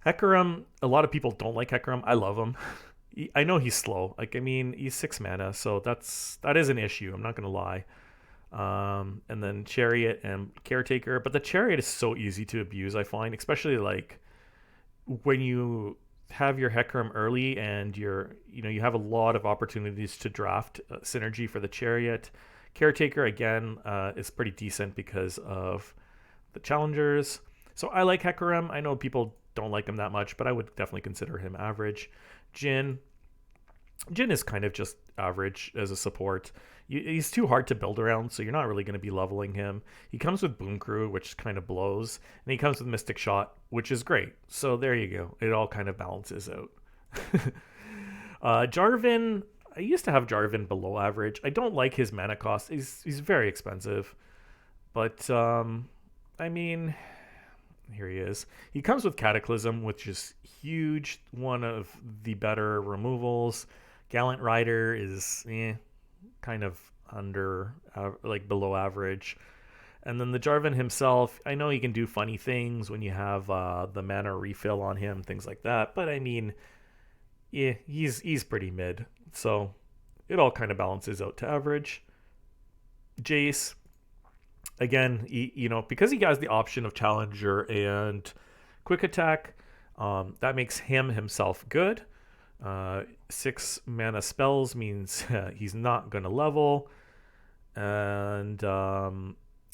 Hecarim, a lot of people don't like Hecarim. I love him. I know he's slow. Like, I mean, he's 6 mana, so that is an issue. I'm not going to lie. And then Chariot and Caretaker. But the Chariot is so easy to abuse, I find, especially like when you have your Hecarim early and you have a lot of opportunities to draft synergy for the Chariot. Caretaker, again, is pretty decent because of the challengers. So I like Hecarim. I know people don't like him that much, but I would definitely consider him average. Jhin is kind of just average as a support. He's too hard to build around, so you're not really going to be leveling him. He comes with Boom Crew, which kind of blows, and he comes with Mystic Shot, which is great. So there you go. It all kind of balances out. Jarvan, I used to have Jarvan below average. I don't like his mana cost. He's very expensive. But, I mean, here he is. He comes with Cataclysm, which is huge. One of the better removals. Gallant Rider is kind of under, like below average. And then the Jarvan himself, I know he can do funny things when you have the mana refill on him, things like that. But I mean, yeah, he's pretty mid. So it all kind of balances out to average. Jace, again, because he has the option of Challenger and Quick Attack, that makes him himself good. 6 mana spells means he's not going to level. And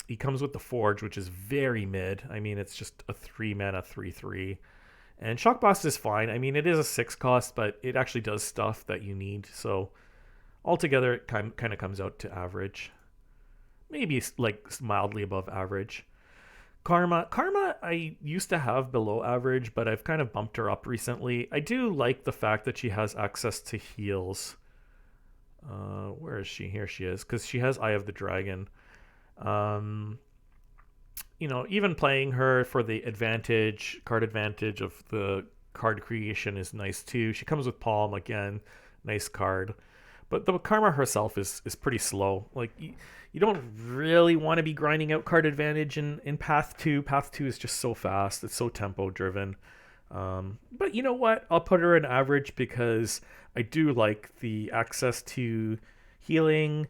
he comes with the Forge, which is very mid. I mean, it's just a 3 mana 3/3. And Shock Blast is fine. I mean, it is a 6 cost, but it actually does stuff that you need. So altogether, it kind of comes out to average. Maybe like mildly above average. Karma, I used to have below average, but I've kind of bumped her up recently. I do like the fact that she has access to heals. Where is she? Here she is, because she has Eye of the Dragon. Even playing her for the card advantage of the card creation is nice too. She comes with Palm, again, nice card. But the Karma herself is pretty slow. Like, you don't really want to be grinding out card advantage in Path 2. Path 2 is just so fast. It's so tempo driven. But you know what? I'll put her in average because I do like the access to healing.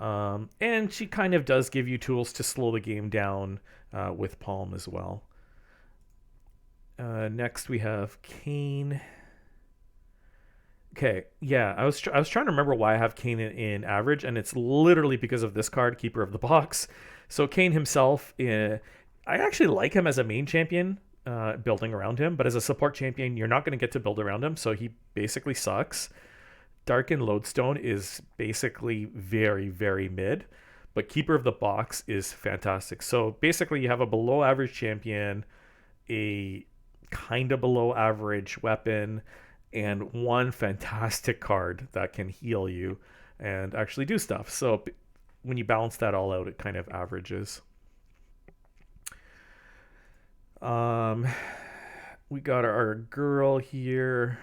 And she kind of does give you tools to slow the game down with Palm as well. Next we have Kane. Okay, yeah, I was trying to remember why I have Kane in average, and it's literally because of this card, Keeper of the Box. So Kane himself, I actually like him as a main champion, building around him, but as a support champion, you're not going to get to build around him, so he basically sucks. Dark and Lodestone is basically very, very mid, but Keeper of the Box is fantastic. So basically, you have a below average champion, a kind of below average weapon, and one fantastic card that can heal you and actually do stuff. So when you balance that all out, it kind of averages. Um, we got our girl here.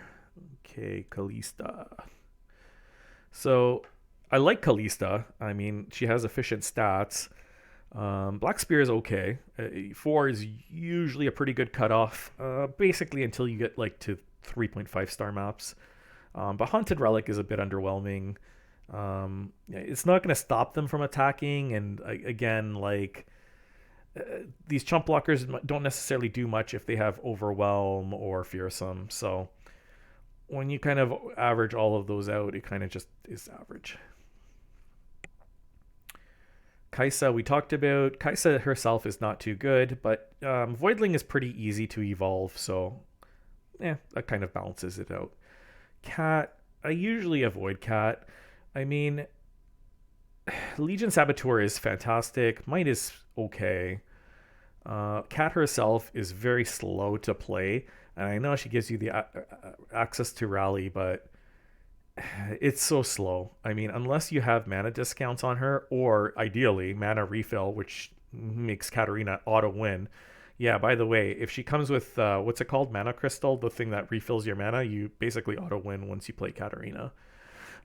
Okay, Kalista. So I like Kalista. I mean, she has efficient stats. Black Spear is okay. 4 is usually a pretty good cutoff, basically until you get like to 3.5 star maps. But Haunted Relic is a bit underwhelming. It's not going to stop them from attacking, and again, like these chump blockers don't necessarily do much if they have Overwhelm or Fearsome. So when you kind of average all of those out, it kind of just is average. Kaisa we talked about. Kaisa herself is not too good, but Voidling is pretty easy to evolve, so that kind of balances it out. Cat, I usually avoid Cat. I mean, Legion Saboteur is fantastic. Might is okay. Cat herself is very slow to play, and I know she gives you the access to rally, but it's so slow. I mean, unless you have mana discounts on her, or ideally mana refill, which makes Katarina auto win. Yeah, by the way, if she comes with what's it called, Mana Crystal, the thing that refills your mana, you basically auto win once you play Katarina.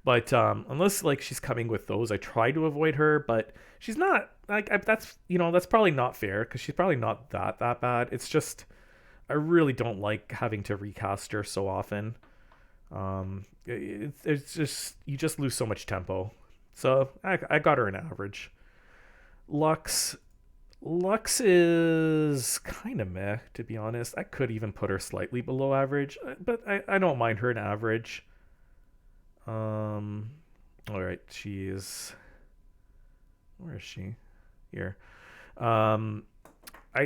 But unless like she's coming with those, I try to avoid her. But she's not like that's probably not fair because she's probably not that bad. It's just I really don't like having to recast her so often. It's just you just lose so much tempo. So I got her an average. Lux is kind of meh, to be honest. I could even put her slightly below average, but I don't mind her an average. All right, she is. Where is she? Here.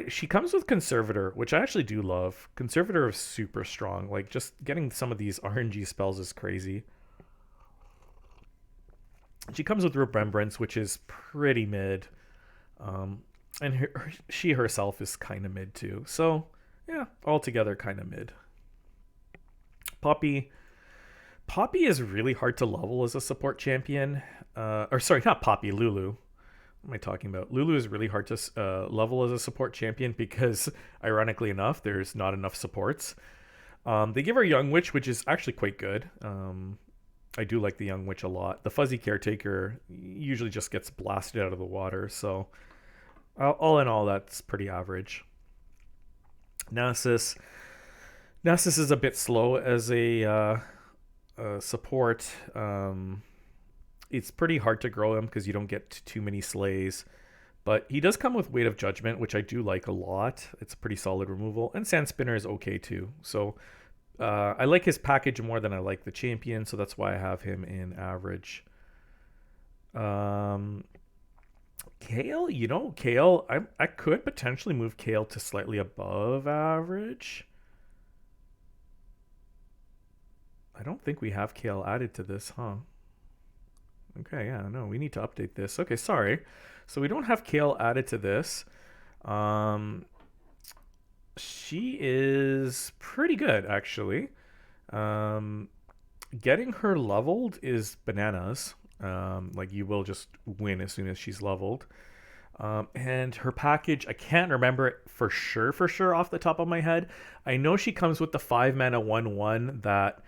She comes with Conservator, which I actually do love. Conservator is super strong. Like just getting some of these RNG spells is crazy. She comes with Remembrance, which is pretty mid. And she herself is kind of mid too. So yeah, altogether kind of mid. Poppy is really hard to level as a support champion. Or sorry, not Poppy, Lulu. What am I talking about? Lulu is really hard to level as a support champion because, ironically enough, there's not enough supports. They give her Young Witch, which is actually quite good. I do like the Young Witch a lot. The Fuzzy Caretaker usually just gets blasted out of the water, so all in all, that's pretty average. Nasus is a bit slow as a support. It's pretty hard to grow him because you don't get too many slays. But he does come with Weight of Judgment, which I do like a lot. It's a pretty solid removal. And Sand Spinner is okay too. So I like his package more than I like the champion, so that's why I have him in average. Kale, Kale, I could potentially move Kale to slightly above average. I don't think we have Kale added to this, huh? Okay, yeah, no, we need to update this. Okay, sorry. So we don't have Kale added to this. She is pretty good, actually. Getting her leveled is bananas. Like you will just win as soon as she's leveled. And her package, I can't remember it for sure off the top of my head. I know she comes with the 5 mana 1/1 that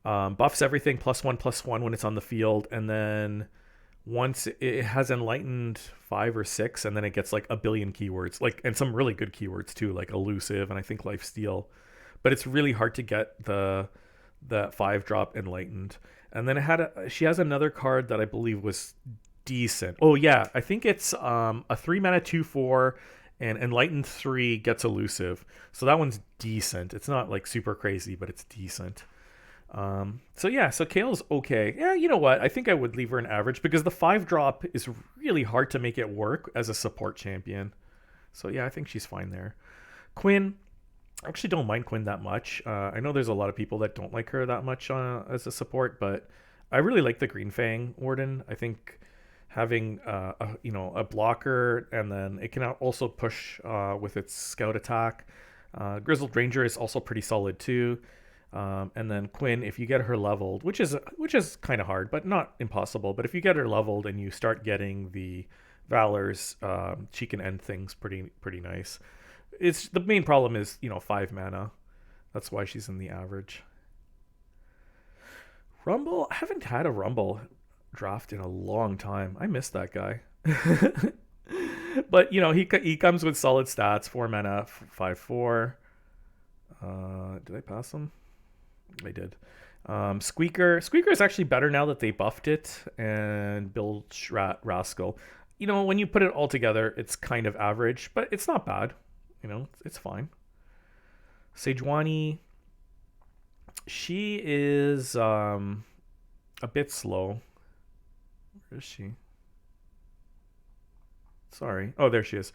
buffs everything +1/+1 when it's on the field, and then once it has Enlightened 5 or 6, and then it gets like a billion keywords, like, and some really good keywords too, like Elusive and I think Lifesteal. But it's really hard to get the 5-drop Enlightened. And then she has another card that I believe was decent. Oh yeah, I think it's a 3 mana 2/4, and Enlightened 3 gets elusive. So that one's decent. It's not like super crazy, but it's decent. So yeah, so Kale's okay. Yeah, you know what? I think I would leave her an average because the 5 drop is really hard to make it work as a support champion. So yeah, I think she's fine there. Quinn, I actually don't mind Quinn that much. I know there's a lot of people that don't like her that much as a support, but I really like the Green Fang Warden. I think having a blocker, and then it can also push with its scout attack. Grizzled Ranger is also pretty solid too. And then Quinn, if you get her leveled, which is kind of hard, but not impossible. But if you get her leveled and you start getting the Valors, she can end things pretty nice. It's the main problem is 5 mana. That's why she's in the average. Rumble, I haven't had a Rumble draft in a long time. I miss that guy. But he comes with solid stats: 4 mana, 5/4. Did I pass him? I did. Squeaker is actually better now that they buffed it and built Rascal. When you put it all together, it's kind of average, but it's not bad. It's fine. Sejuani, she is a bit slow. Where is she? Sorry. Oh, there she is.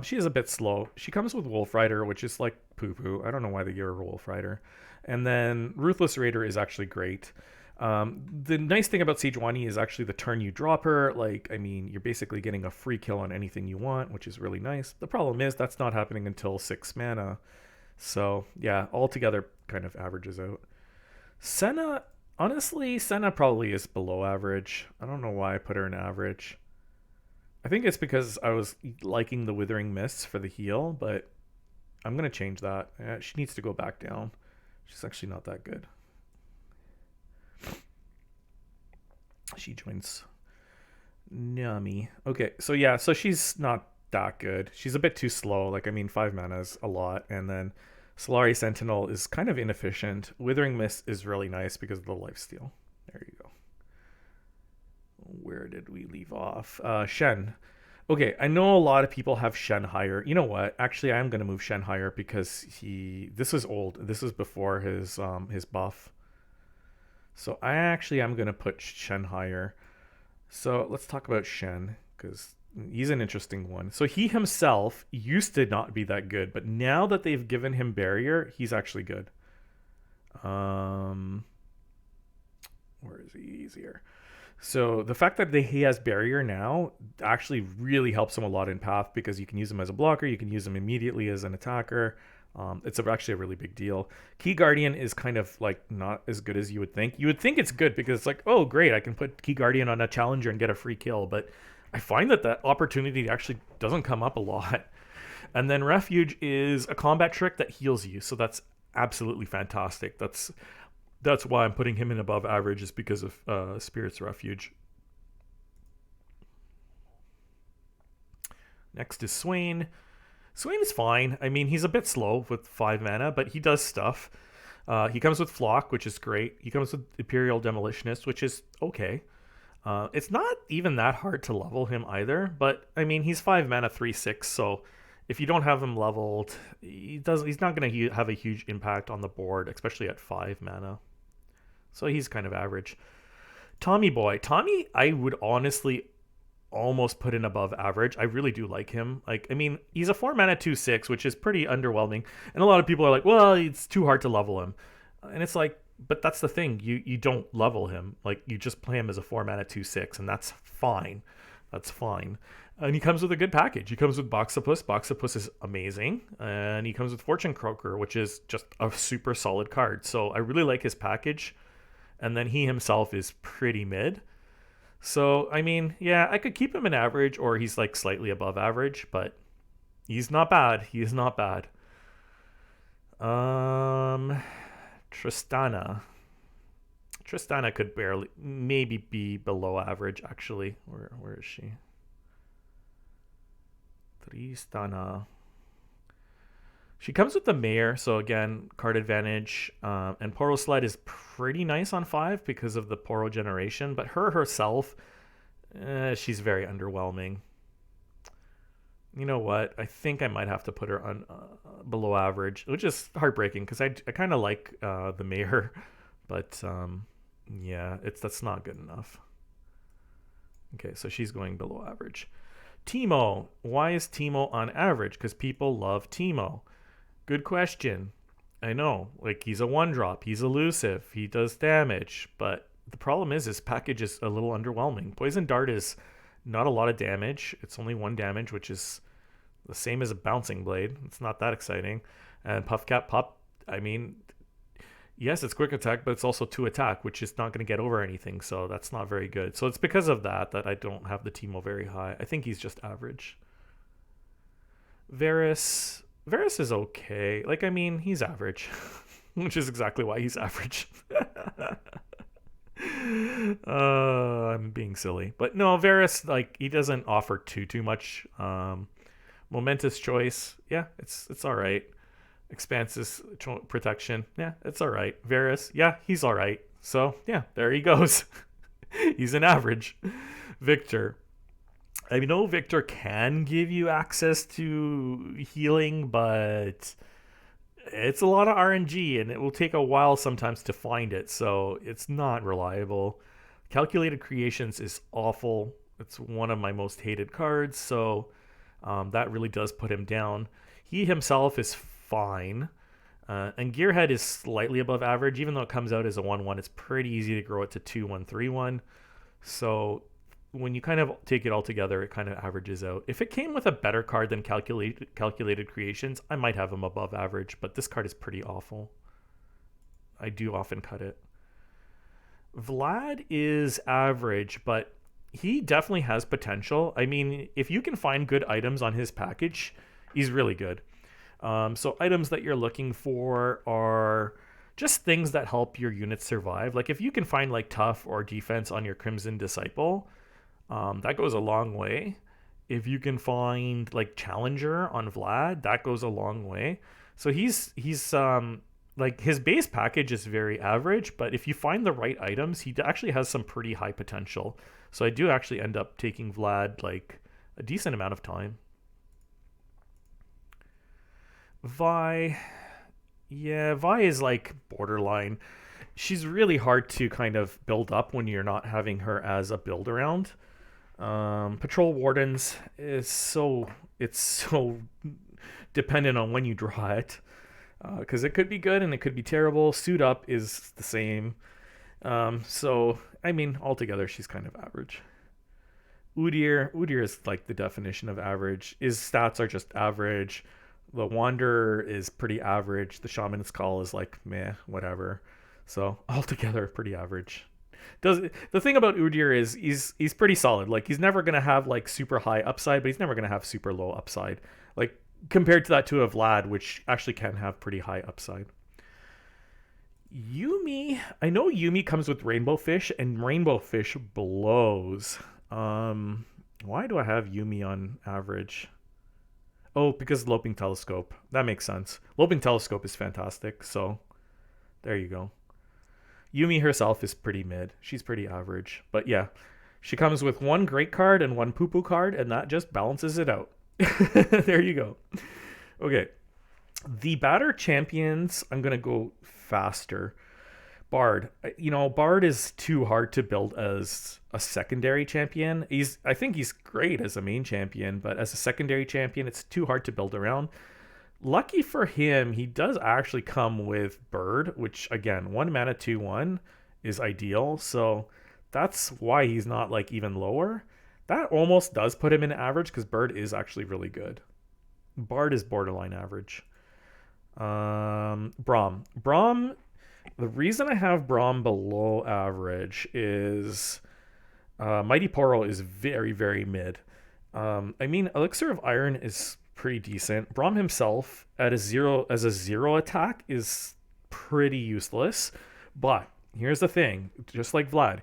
She is a bit slow. She comes with Wolf Rider, which is like poo-poo. I don't know why they give her Wolf Rider. And then Ruthless Raider is actually great. The nice thing about Sejuani is actually the turn you drop her. You're basically getting a free kill on anything you want, which is really nice. The problem is that's not happening until 6 mana. So, yeah, altogether kind of averages out. Senna, honestly, Senna probably is below average. I don't know why I put her in average. I think it's because I was liking the Withering Mists for the heal, but I'm going to change that. She needs to go back down. She's actually not that good. She joins Nami. Okay, so she's not that good. She's a bit too slow. 5 mana is a lot. And then Solari Sentinel is kind of inefficient. Withering Mist is really nice because of the lifesteal. There you go. Where did we leave off? Shen. Okay, I know a lot of people have Shen higher. You know what? Actually, I am going to move Shen higher because this is old. This is before his buff. So I actually am going to put Shen higher. So let's talk about Shen because he's an interesting one. So he himself used to not be that good, but now that they've given him barrier, he's actually good. Where is he? Easier. So the fact that he has barrier now actually really helps him a lot in path because you can use him as a blocker, you can use him immediately as an attacker. It's actually a really big deal. Key Guardian is kind of not as good as you would think. You would think it's good because it's oh great, I can put Key Guardian on a challenger and get a free kill, but I find that opportunity actually doesn't come up a lot. And then Refuge is a combat trick that heals you, so that's absolutely fantastic. That's why I'm putting him in above average, is because of Spirit's Refuge. Next is Swain. Swain is fine. He's a bit slow with 5 mana, but he does stuff. He comes with Flock, which is great. He comes with Imperial Demolitionist, which is okay. It's not even that hard to level him either, but he's 5 mana 3/6, so if you don't have him leveled, he's not going to have a huge impact on the board, especially at 5 mana. So he's kind of average. Tommy Boy. Tommy, I would honestly almost put in above average. I really do like him. He's a 4 mana 2/6, which is pretty underwhelming. And a lot of people are like, well, it's too hard to level him. And it's but that's the thing. You don't level him. You just play him as a 4 mana 2/6, and that's fine. That's fine. And he comes with a good package. He comes with Boxapus. Boxapus is amazing. And he comes with Fortune Croaker, which is just a super solid card. So I really like his package. And then he himself is pretty mid. So, yeah, I could keep him in average, or he's slightly above average, but he's not bad. He is not bad. Tristana. Tristana could maybe be below average, actually. Where is she? Tristana. She comes with the Mayor, so again, card advantage. And Poro Slide is pretty nice on 5 because of the Poro generation, but herself, she's very underwhelming. You know what? I think I might have to put her on below average, which is heartbreaking because I kind of like the mayor, but yeah, that's not good enough. Okay, so she's going below average. Teemo. Why is Teemo on average? Because people love Teemo. Good question. I know, like he's a one drop, he's elusive, he does damage, but the problem is his package is a little underwhelming. Poison Dart is not a lot of damage. It's only one damage, which is the same as a bouncing blade. It's not that exciting. And Puff Cap Pop, I mean, yes, it's quick attack, but it's also two attack, which is not going to get over anything. So that's not very good. So it's because of that that I don't have the Teemo very high. I think he's just average. Varus is okay. Like, I mean, he's average, which is exactly why he's average. I'm being silly, but no, Varus, like, he doesn't offer too much. Momentous choice, yeah, it's all right. Expanses protection, yeah, it's all right. Varus, yeah, he's all right. So yeah, there he goes. He's an average. Victor, I know Victor can give you access to healing, but it's a lot of RNG and it will take a while sometimes to find it, so it's not reliable. Calculated Creations is awful. It's one of my most hated cards, so that really does put him down. He himself is fine. And Gearhead is slightly above average, even though it comes out as a 1-1. It's pretty easy to grow it to 2-1, 3-1. So when you kind of take it all together, it kind of averages out. If it came with a better card than Calculated Creations, I might have him above average, but this card is pretty awful. I do often cut it. Vlad is average, but he definitely has potential. I mean, if you can find good items on his package, he's really good. So items that you're looking for are just things that help your units survive. Like if you can find like tough or defense on your Crimson Disciple, that goes a long way. If you can find like Challenger on Vlad, that goes a long way. So he's like his base package is very average, but if you find the right items, he actually has some pretty high potential. So I do actually end up taking Vlad like a decent amount of time. Vi, yeah, Vi is like borderline. She's really hard to kind of build up when you're not having her as a build around. Patrol Wardens is it's so dependent on when you draw it, because it could be good and it could be terrible. Suit Up is the same. So I mean, altogether she's kind of average. Udyr is like the definition of average. His stats are just average. The Wanderer is pretty average. The Shaman's Call is like meh, whatever. So altogether, pretty average. The thing about Udyr is he's pretty solid. Like he's never gonna have like super high upside, but he's never gonna have super low upside. Like compared to that to a Vlad, which actually can have pretty high upside. Yuumi, I know Yuumi comes with Rainbow Fish, and Rainbow Fish blows. Why do I have Yuumi on average? Oh, because Loping Telescope. That makes sense. Loping Telescope is fantastic, so there you go. Yuumi herself is pretty mid. She's pretty average. But yeah, she comes with one great card and one poo-poo card, and that just balances it out. There you go. Okay. The batter champions, I'm going to go faster. Bard. Bard is too hard to build as a secondary champion. I think he's great as a main champion, but as a secondary champion, it's too hard to build around. Lucky for him, he does actually come with Bird, which again, 1 mana 2/1 is ideal. So that's why he's not like even lower. That almost does put him in average because Bird is actually really good. Bard is borderline average. Braum. The reason I have Braum below average is Mighty Poro is very, very mid. I mean, Elixir of Iron is pretty decent. Braum himself as a zero attack is pretty useless. But here's the thing, just like Vlad,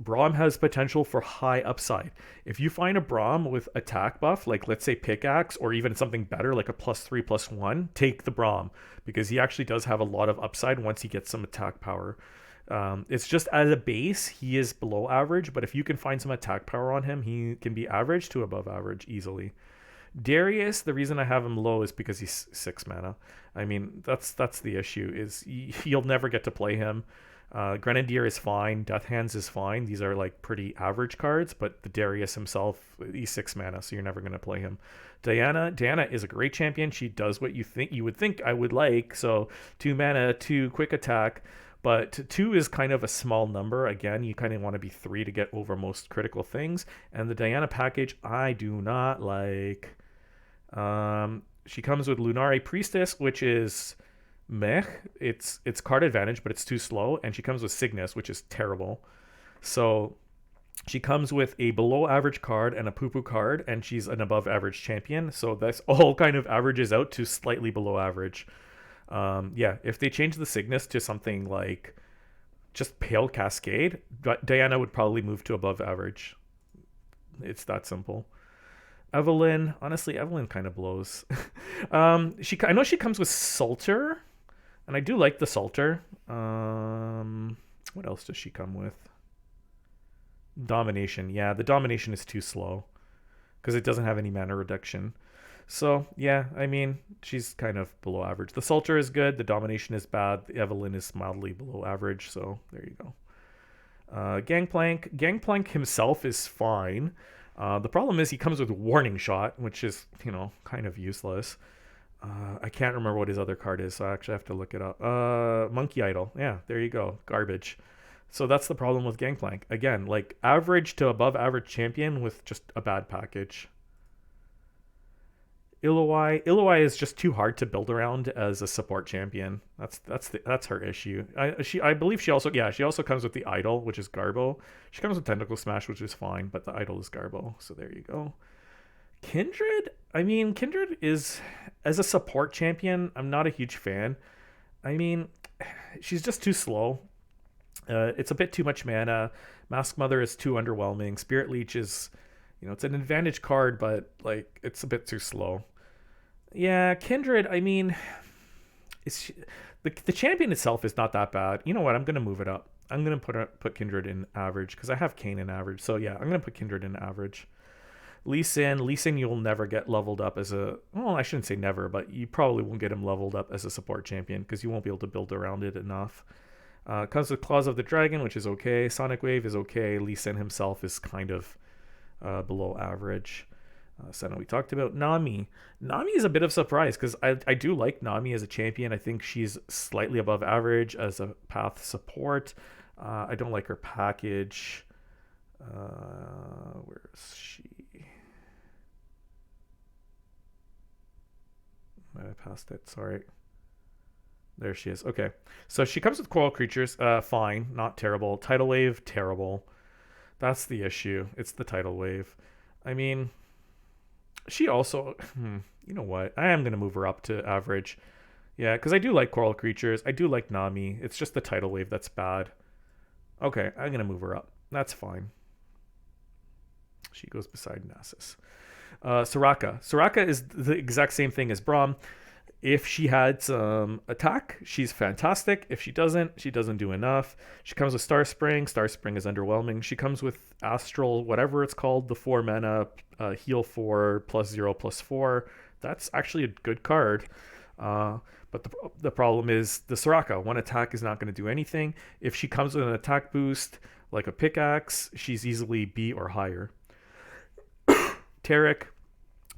Braum has potential for high upside. If you find a Braum with attack buff, like let's say Pickaxe, or even something better like a +3/+1, take the Braum, because he actually does have a lot of upside once he gets some attack power. It's just as a base, he is below average, but if you can find some attack power on him, he can be average to above average easily. Darius, the reason I have him low is because he's 6 mana. I mean, that's the issue. Is you'll never get to play him. Grenadier is fine. Death Hands is fine. These are like pretty average cards, but the Darius himself, he's 6 mana, so you're never going to play him. Diana is a great champion. She does what you would think I would like. So 2 mana, 2 quick attack. But 2 is kind of a small number. Again, you kind of want to be 3 to get over most critical things. And the Diana package, I do not like. She comes with Lunari Priestess, which is meh. It's card advantage, but it's too slow. And she comes with Cygnus, which is terrible. So she comes with a below average card and a poo-poo card, and she's an above average champion. So that's all kind of averages out to slightly below average. Yeah, if they change the Cygnus to something like just Pale Cascade, Diana would probably move to above average. It's that simple. Evelyn, honestly, Evelyn kind of blows. I know she comes with Salter, and I do like the Salter. What else does she come with? Domination. Yeah, the Domination is too slow because it doesn't have any mana reduction. So, yeah, I mean, she's kind of below average. The Salter is good. The Domination is bad. The Evelyn is mildly below average. So, there you go. Gangplank. Gangplank himself is fine. The problem is he comes with Warning Shot, which is, kind of useless. I can't remember what his other card is, so I actually have to look it up. Monkey Idol. Yeah, there you go. Garbage. So that's the problem with Gangplank. Again, like average to above average champion with just a bad package. Illowai is just too hard to build around as a support champion. That's her issue. I believe she also comes with the Idol, which is Garbo. She comes with Tentacle Smash, which is fine, but the Idol is Garbo. So there you go. Kindred. I mean, Kindred is as a support champion. I'm not a huge fan. I mean, she's just too slow. It's a bit too much mana. Mask Mother is too underwhelming. Spirit Leech is, it's an advantage card, but like it's a bit too slow. Yeah, Kindred, I mean, the champion itself is not that bad. You know what? I'm going to move it up. I'm going to put Kindred in average because I have Kane in average. So yeah, I'm going to put Kindred in average. Lee Sin, you'll never get leveled up as I shouldn't say never, but you probably won't get him leveled up as a support champion because you won't be able to build around it enough. Comes with Claws of the Dragon, which is okay. Sonic Wave is okay. Lee Sin himself is kind of below average. Senna we talked about. Nami is a bit of a surprise because I do like Nami as a champion. I think she's slightly above average as a path support. I don't like her package. Where is she? I passed it, sorry. There she is. Okay, so she comes with Coral Creatures. Fine, not terrible. Tidal Wave, terrible. That's the issue. It's the Tidal Wave. I mean, she also, you know what? I am going to move her up to average. Yeah, because I do like Coral Creatures. I do like Nami. It's just the Tidal Wave that's bad. Okay, I'm going to move her up. That's fine. She goes beside Nasus. Soraka. Soraka is the exact same thing as Braum. If she had some attack, she's fantastic. If she doesn't do enough. She comes with Star Spring. Star Spring is underwhelming. She comes with Astral, whatever it's called, the 4 mana, heal 4, +0/+4. That's actually a good card. But the problem is the Soraka. One attack is not going to do anything. If she comes with an attack boost, like a pickaxe, she's easily B or higher. Tarek,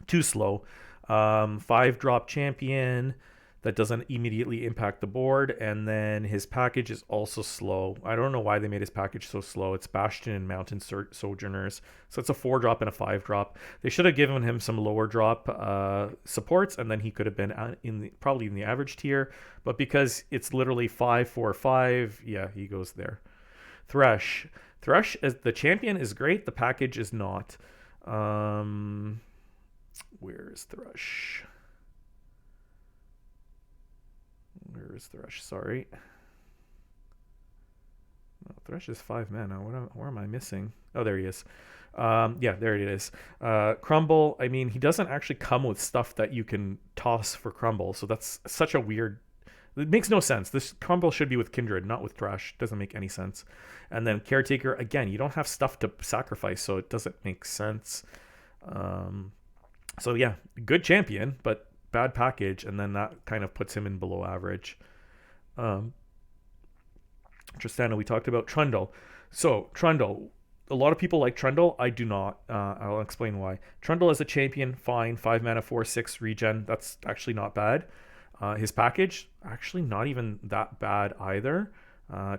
too slow. 5-drop champion that doesn't immediately impact the board, and then his package is also slow. I don't know why they made his package so slow. It's Bastion and Mountain Sojourners, so it's a 4-drop and a 5-drop. They should have given him some lower drop supports, and then he could have been probably in the average tier. But because it's literally 5/4/5, yeah, he goes there. Thresh as the champion is great. The package is not. Where is Thresh? Sorry. Oh, Thresh is 5 mana. Where am I missing? Oh, there he is. Yeah, there it is. Crumble, I mean, he doesn't actually come with stuff that you can toss for Crumble, so that's such a weird... It makes no sense. This Crumble should be with Kindred, not with Thresh. Doesn't make any sense. And then Caretaker, again, you don't have stuff to sacrifice, so it doesn't make sense. So yeah, good champion, but bad package, and then that kind of puts him in below average. Um, Tristana, we talked about Trundle. So Trundle, a lot of people like Trundle. I do not. I'll explain why. Trundle as a champion, fine. 5 mana, 4/6 regen. That's actually not bad. His package, actually not even that bad either.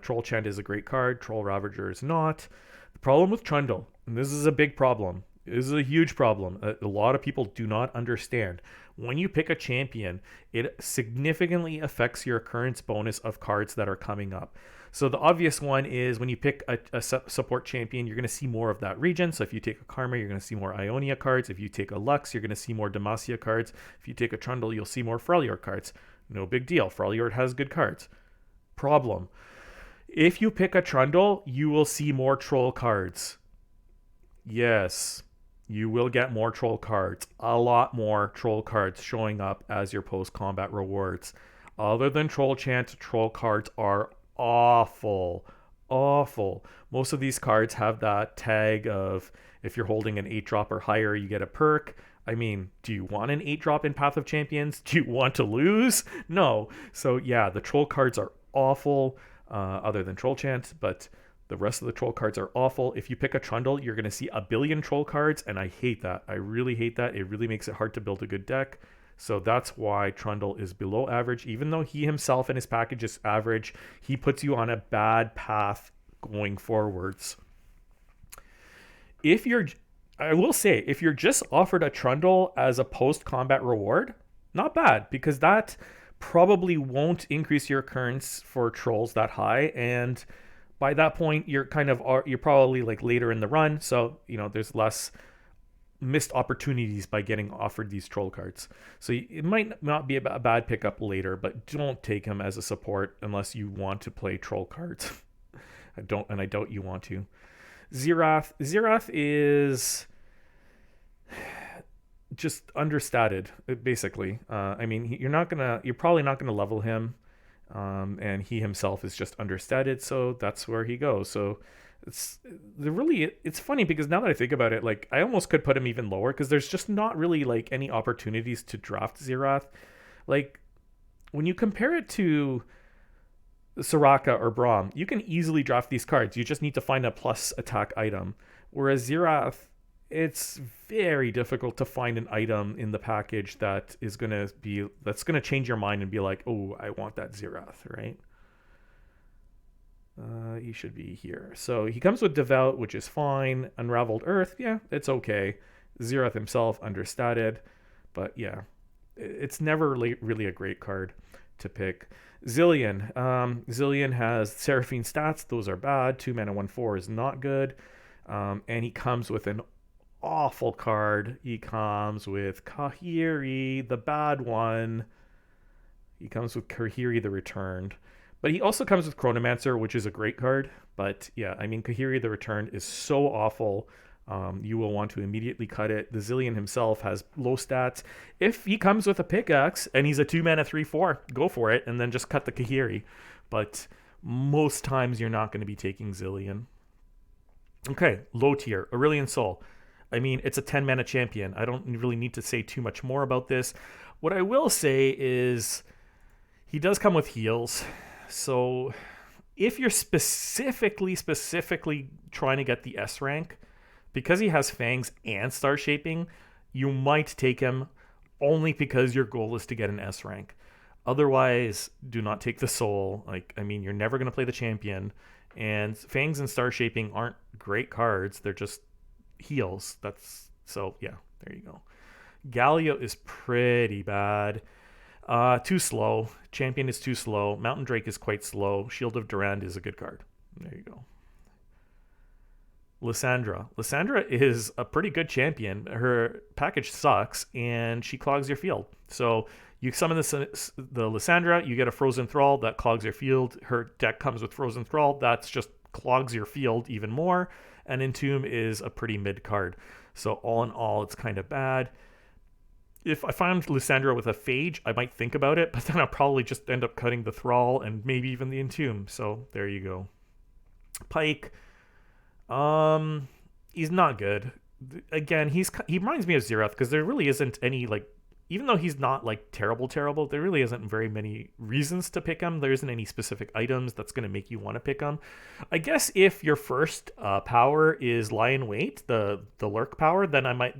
Troll Chant is a great card. Troll Ravager is not. The problem with Trundle, and this is a big problem, this is a huge problem. A lot of people do not understand. When you pick a champion, it significantly affects your occurrence bonus of cards that are coming up. So the obvious one is when you pick a support champion, you're going to see more of that region. So if you take a Karma, you're going to see more Ionia cards. If you take a Lux, you're going to see more Demacia cards. If you take a Trundle, you'll see more Freljord cards. No big deal. Freljord has good cards. Problem. If you pick a Trundle, you will see more Troll cards. Yes, you will get more Troll cards. A lot more Troll cards showing up as your post-combat rewards. Other than Troll Chant, Troll cards are awful. Awful. Most of these cards have that tag of if you're holding an 8-drop or higher, you get a perk. I mean, do you want an 8-drop in Path of Champions? Do you want to lose? No. So yeah, the troll cards are awful, other than Troll Chant, but the rest of the troll cards are awful. If you pick a Trundle, you're going to see a billion troll cards, and I hate that. I really hate that. It really makes it hard to build a good deck. So that's why Trundle is below average. Even though he himself and his package is average, he puts you on a bad path going forwards. I will say, if you're just offered a Trundle as a post-combat reward, not bad, because that probably won't increase your occurrence for trolls that high, and by that point you're probably like later in the run, so there's less missed opportunities by getting offered these troll cards. So it might not be a bad pickup later, but don't take him as a support unless you want to play troll cards. I doubt you want to. Xerath is just understated, basically. I mean, you're probably not gonna level him, and he himself is just understated, so that's where he goes. So it's funny because now that I think about it, like I almost could put him even lower because there's just not really like any opportunities to draft Xerath. Like when you compare it to Soraka or Braum, you can easily draft these cards. You just need to find a plus attack item. Whereas Xerath, it's very difficult to find an item in the package that's gonna change your mind and be like, oh, I want that Xerath, right? He should be here. So he comes with Devout, which is fine. Unraveled Earth, yeah, it's okay. Xerath himself, understated. But yeah, it's never really a great card to pick. Zillion. Zillion has Seraphine stats. Those are bad. 2 mana, 1/4 is not good. And he comes with an awful card. He comes with Kahiri, the bad one. He comes with Kahiri the Returned. But he also comes with Chronomancer, which is a great card. But yeah, I mean, Kahiri the Returned is so awful. You will want to immediately cut it. The Zillion himself has low stats. If he comes with a pickaxe and he's a 2 mana 3/4, go for it and then just cut the Kahiri. But most times you're not going to be taking Zillion. Okay, low tier, Aurelion Sol. I mean, it's a 10 mana champion. I don't really need to say too much more about this. What I will say is he does come with heals. So if you're specifically trying to get the S rank, because he has Fangs and Star Shaping, you might take him only because your goal is to get an S rank. Otherwise, do not take the Soul. You're never going to play the champion. And Fangs and Star Shaping aren't great cards. They're just heals. So yeah, there you go. Galio is pretty bad. Too slow. Champion is too slow. Mountain Drake is quite slow. Shield of Durand is a good card. There you go. Lysandra. Lysandra is a pretty good champion. Her package sucks, and she clogs your field. So you summon the Lysandra, you get a Frozen Thrall that clogs your field. Her deck comes with Frozen Thrall. That's just clogs your field even more. And Entomb is a pretty mid card. So all in all, it's kind of bad. If I find Lysandra with a Phage, I might think about it, but then I'll probably just end up cutting the Thrall and maybe even the Entomb. So there you go. Pike. He's not good. again, he reminds me of Xerath because there really isn't any like, even though he's not like terrible, there really isn't very many reasons to pick him. There isn't any specific items that's going to make you want to pick him. I guess if your first power is lie in wait, the lurk power, then I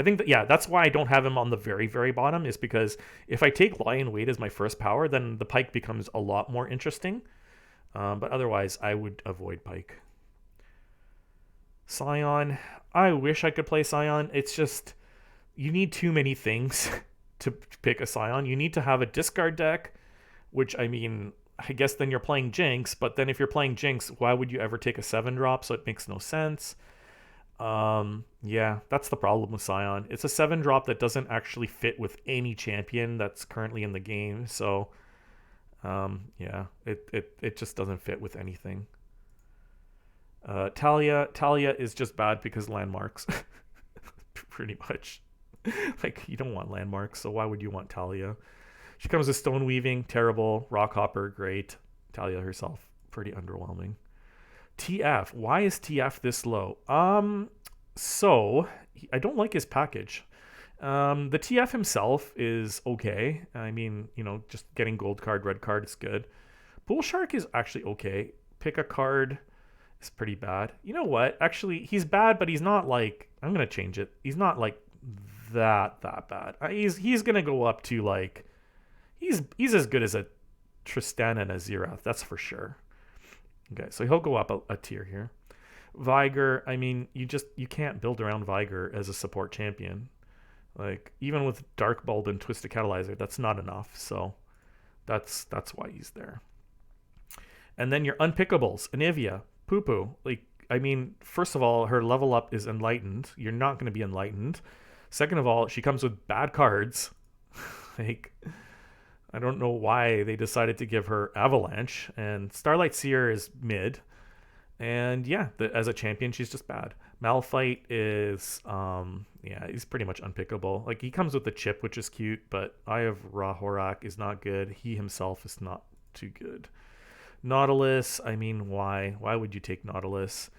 think that, yeah, that's why I don't have him on the very bottom, is because if I take lie in wait as my first power, then the Pike becomes a lot more interesting. But otherwise, I would avoid Pike. Scion, I wish I could play Scion. It's just, you need too many things to pick a Scion. You need to have a discard deck, which, I mean, I guess then you're playing Jinx, but then if you're playing Jinx, why would you ever take a 7-drop? So it makes no sense. Yeah, that's the problem with Scion. It's a 7-drop that doesn't actually fit with any champion that's currently in the game. So, yeah, it just doesn't fit with anything. Talia is just bad because landmarks. Pretty much. Like, you don't want landmarks, so why would you want Talia? She comes with Stone Weaving, terrible. Rockhopper, great. Talia herself, pretty underwhelming. TF, why is TF this low? So I don't like his package. The TF himself is okay. I mean, you know, just getting gold card, red card is good. Bull Shark is actually okay. Pick a card is pretty bad. You know what? Actually, he's bad, but he's not like, I'm gonna change it. He's not like that bad. He's gonna go up to like, he's as good as a Tristan and a Xerath, that's for sure. Okay, so he'll go up a tier here. Viger, I mean, you can't build around Viger as a support champion. Like, even with Dark Bulb and Twisted Catalyzer, that's not enough. So that's why he's there. And then your unpickables, Anivia, Poo-Poo. Like, I mean, first of all, her level up is Enlightened. You're not going to be Enlightened. Second of all, she comes with bad cards. Like, I don't know why they decided to give her Avalanche. And Starlight Seer is mid. And yeah, as a champion, she's just bad. Malphite is, yeah, he's pretty much unpickable. Like, he comes with the chip, which is cute, but Eye of Rahorak is not good. He himself is not too good. Nautilus, I mean, why? Why would you take Nautilus?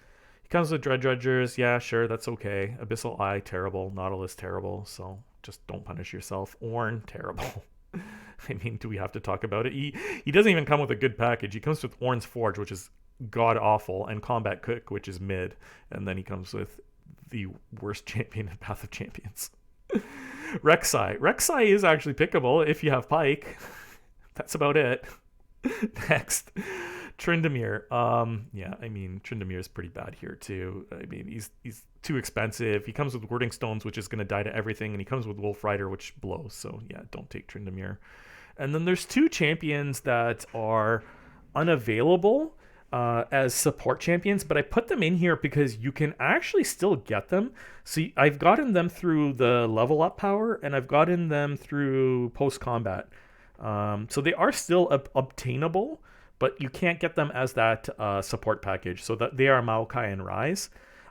He comes with Dredgers. Yeah, sure, that's okay. Abyssal Eye, terrible. Nautilus, terrible. So just don't punish yourself. Ornn, terrible. I mean, do we have to talk about it? He doesn't even come with a good package. He comes with Ornn's Forge, which is god awful, and Combat Cook, which is mid, and then he comes with the worst champion in Path of Champions. Rek'Sai is actually pickable if you have Pike. That's about it. Next, Tryndamere. Yeah, I mean, Tryndamere is pretty bad here too. I mean, he's too expensive. He comes with Wording Stones, which is going to die to everything, and he comes with Wolf Rider, which blows. So yeah, don't take Tryndamere. And then there's two champions that are unavailable as support champions, but I put them in here because you can actually still get them. See, I've gotten them through the level up power, and I've gotten them through post combat. So they are still obtainable, but you can't get them as that support package. So that they are Maokai and Rise.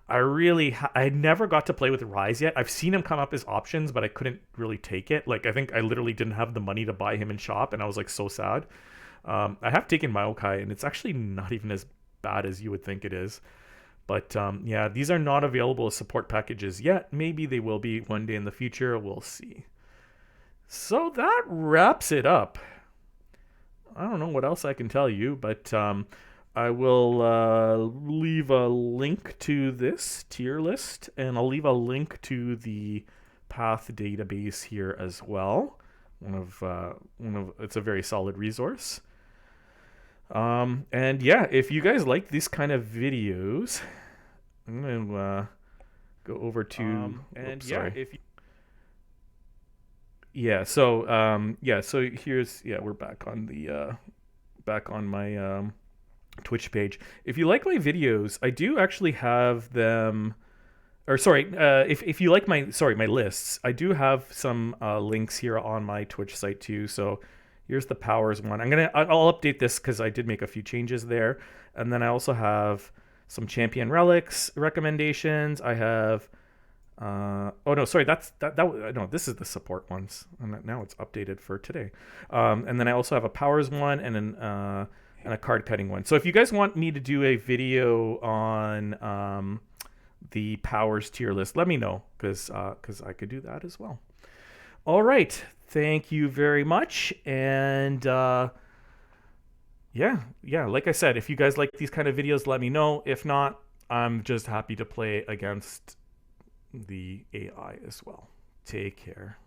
I never got to play with Rise yet. I've seen him come up as options, but I couldn't really take it. Like, I think I literally didn't have the money to buy him in shop, and I was like so sad. I have taken Maokai, and it's actually not even as bad as you would think it is. But yeah, these are not available as support packages yet. Maybe they will be one day in the future. We'll see. So that wraps it up. I don't know what else I can tell you, but I will leave a link to this tier list, and I'll leave a link to the Path database here as well. It's a very solid resource. And yeah, if you guys like these kind of videos, I'm gonna go over to so here's we're back on the back on my Twitch page. If you like my videos, I do actually have them, or sorry, if you like my lists, I do have some links here on my Twitch site too. So here's the Powers one. I'll update this because I did make a few changes there, and then I also have some Champion Relics recommendations. I have this is the support ones, and now it's updated for today. And then I also have a Powers one and a card cutting one. So if you guys want me to do a video on the powers tier list, let me know, because I could do that as well. All right, thank you very much, and yeah, like I said, if you guys like these kind of videos, let me know. If not, I'm just happy to play against the AI as well. Take care.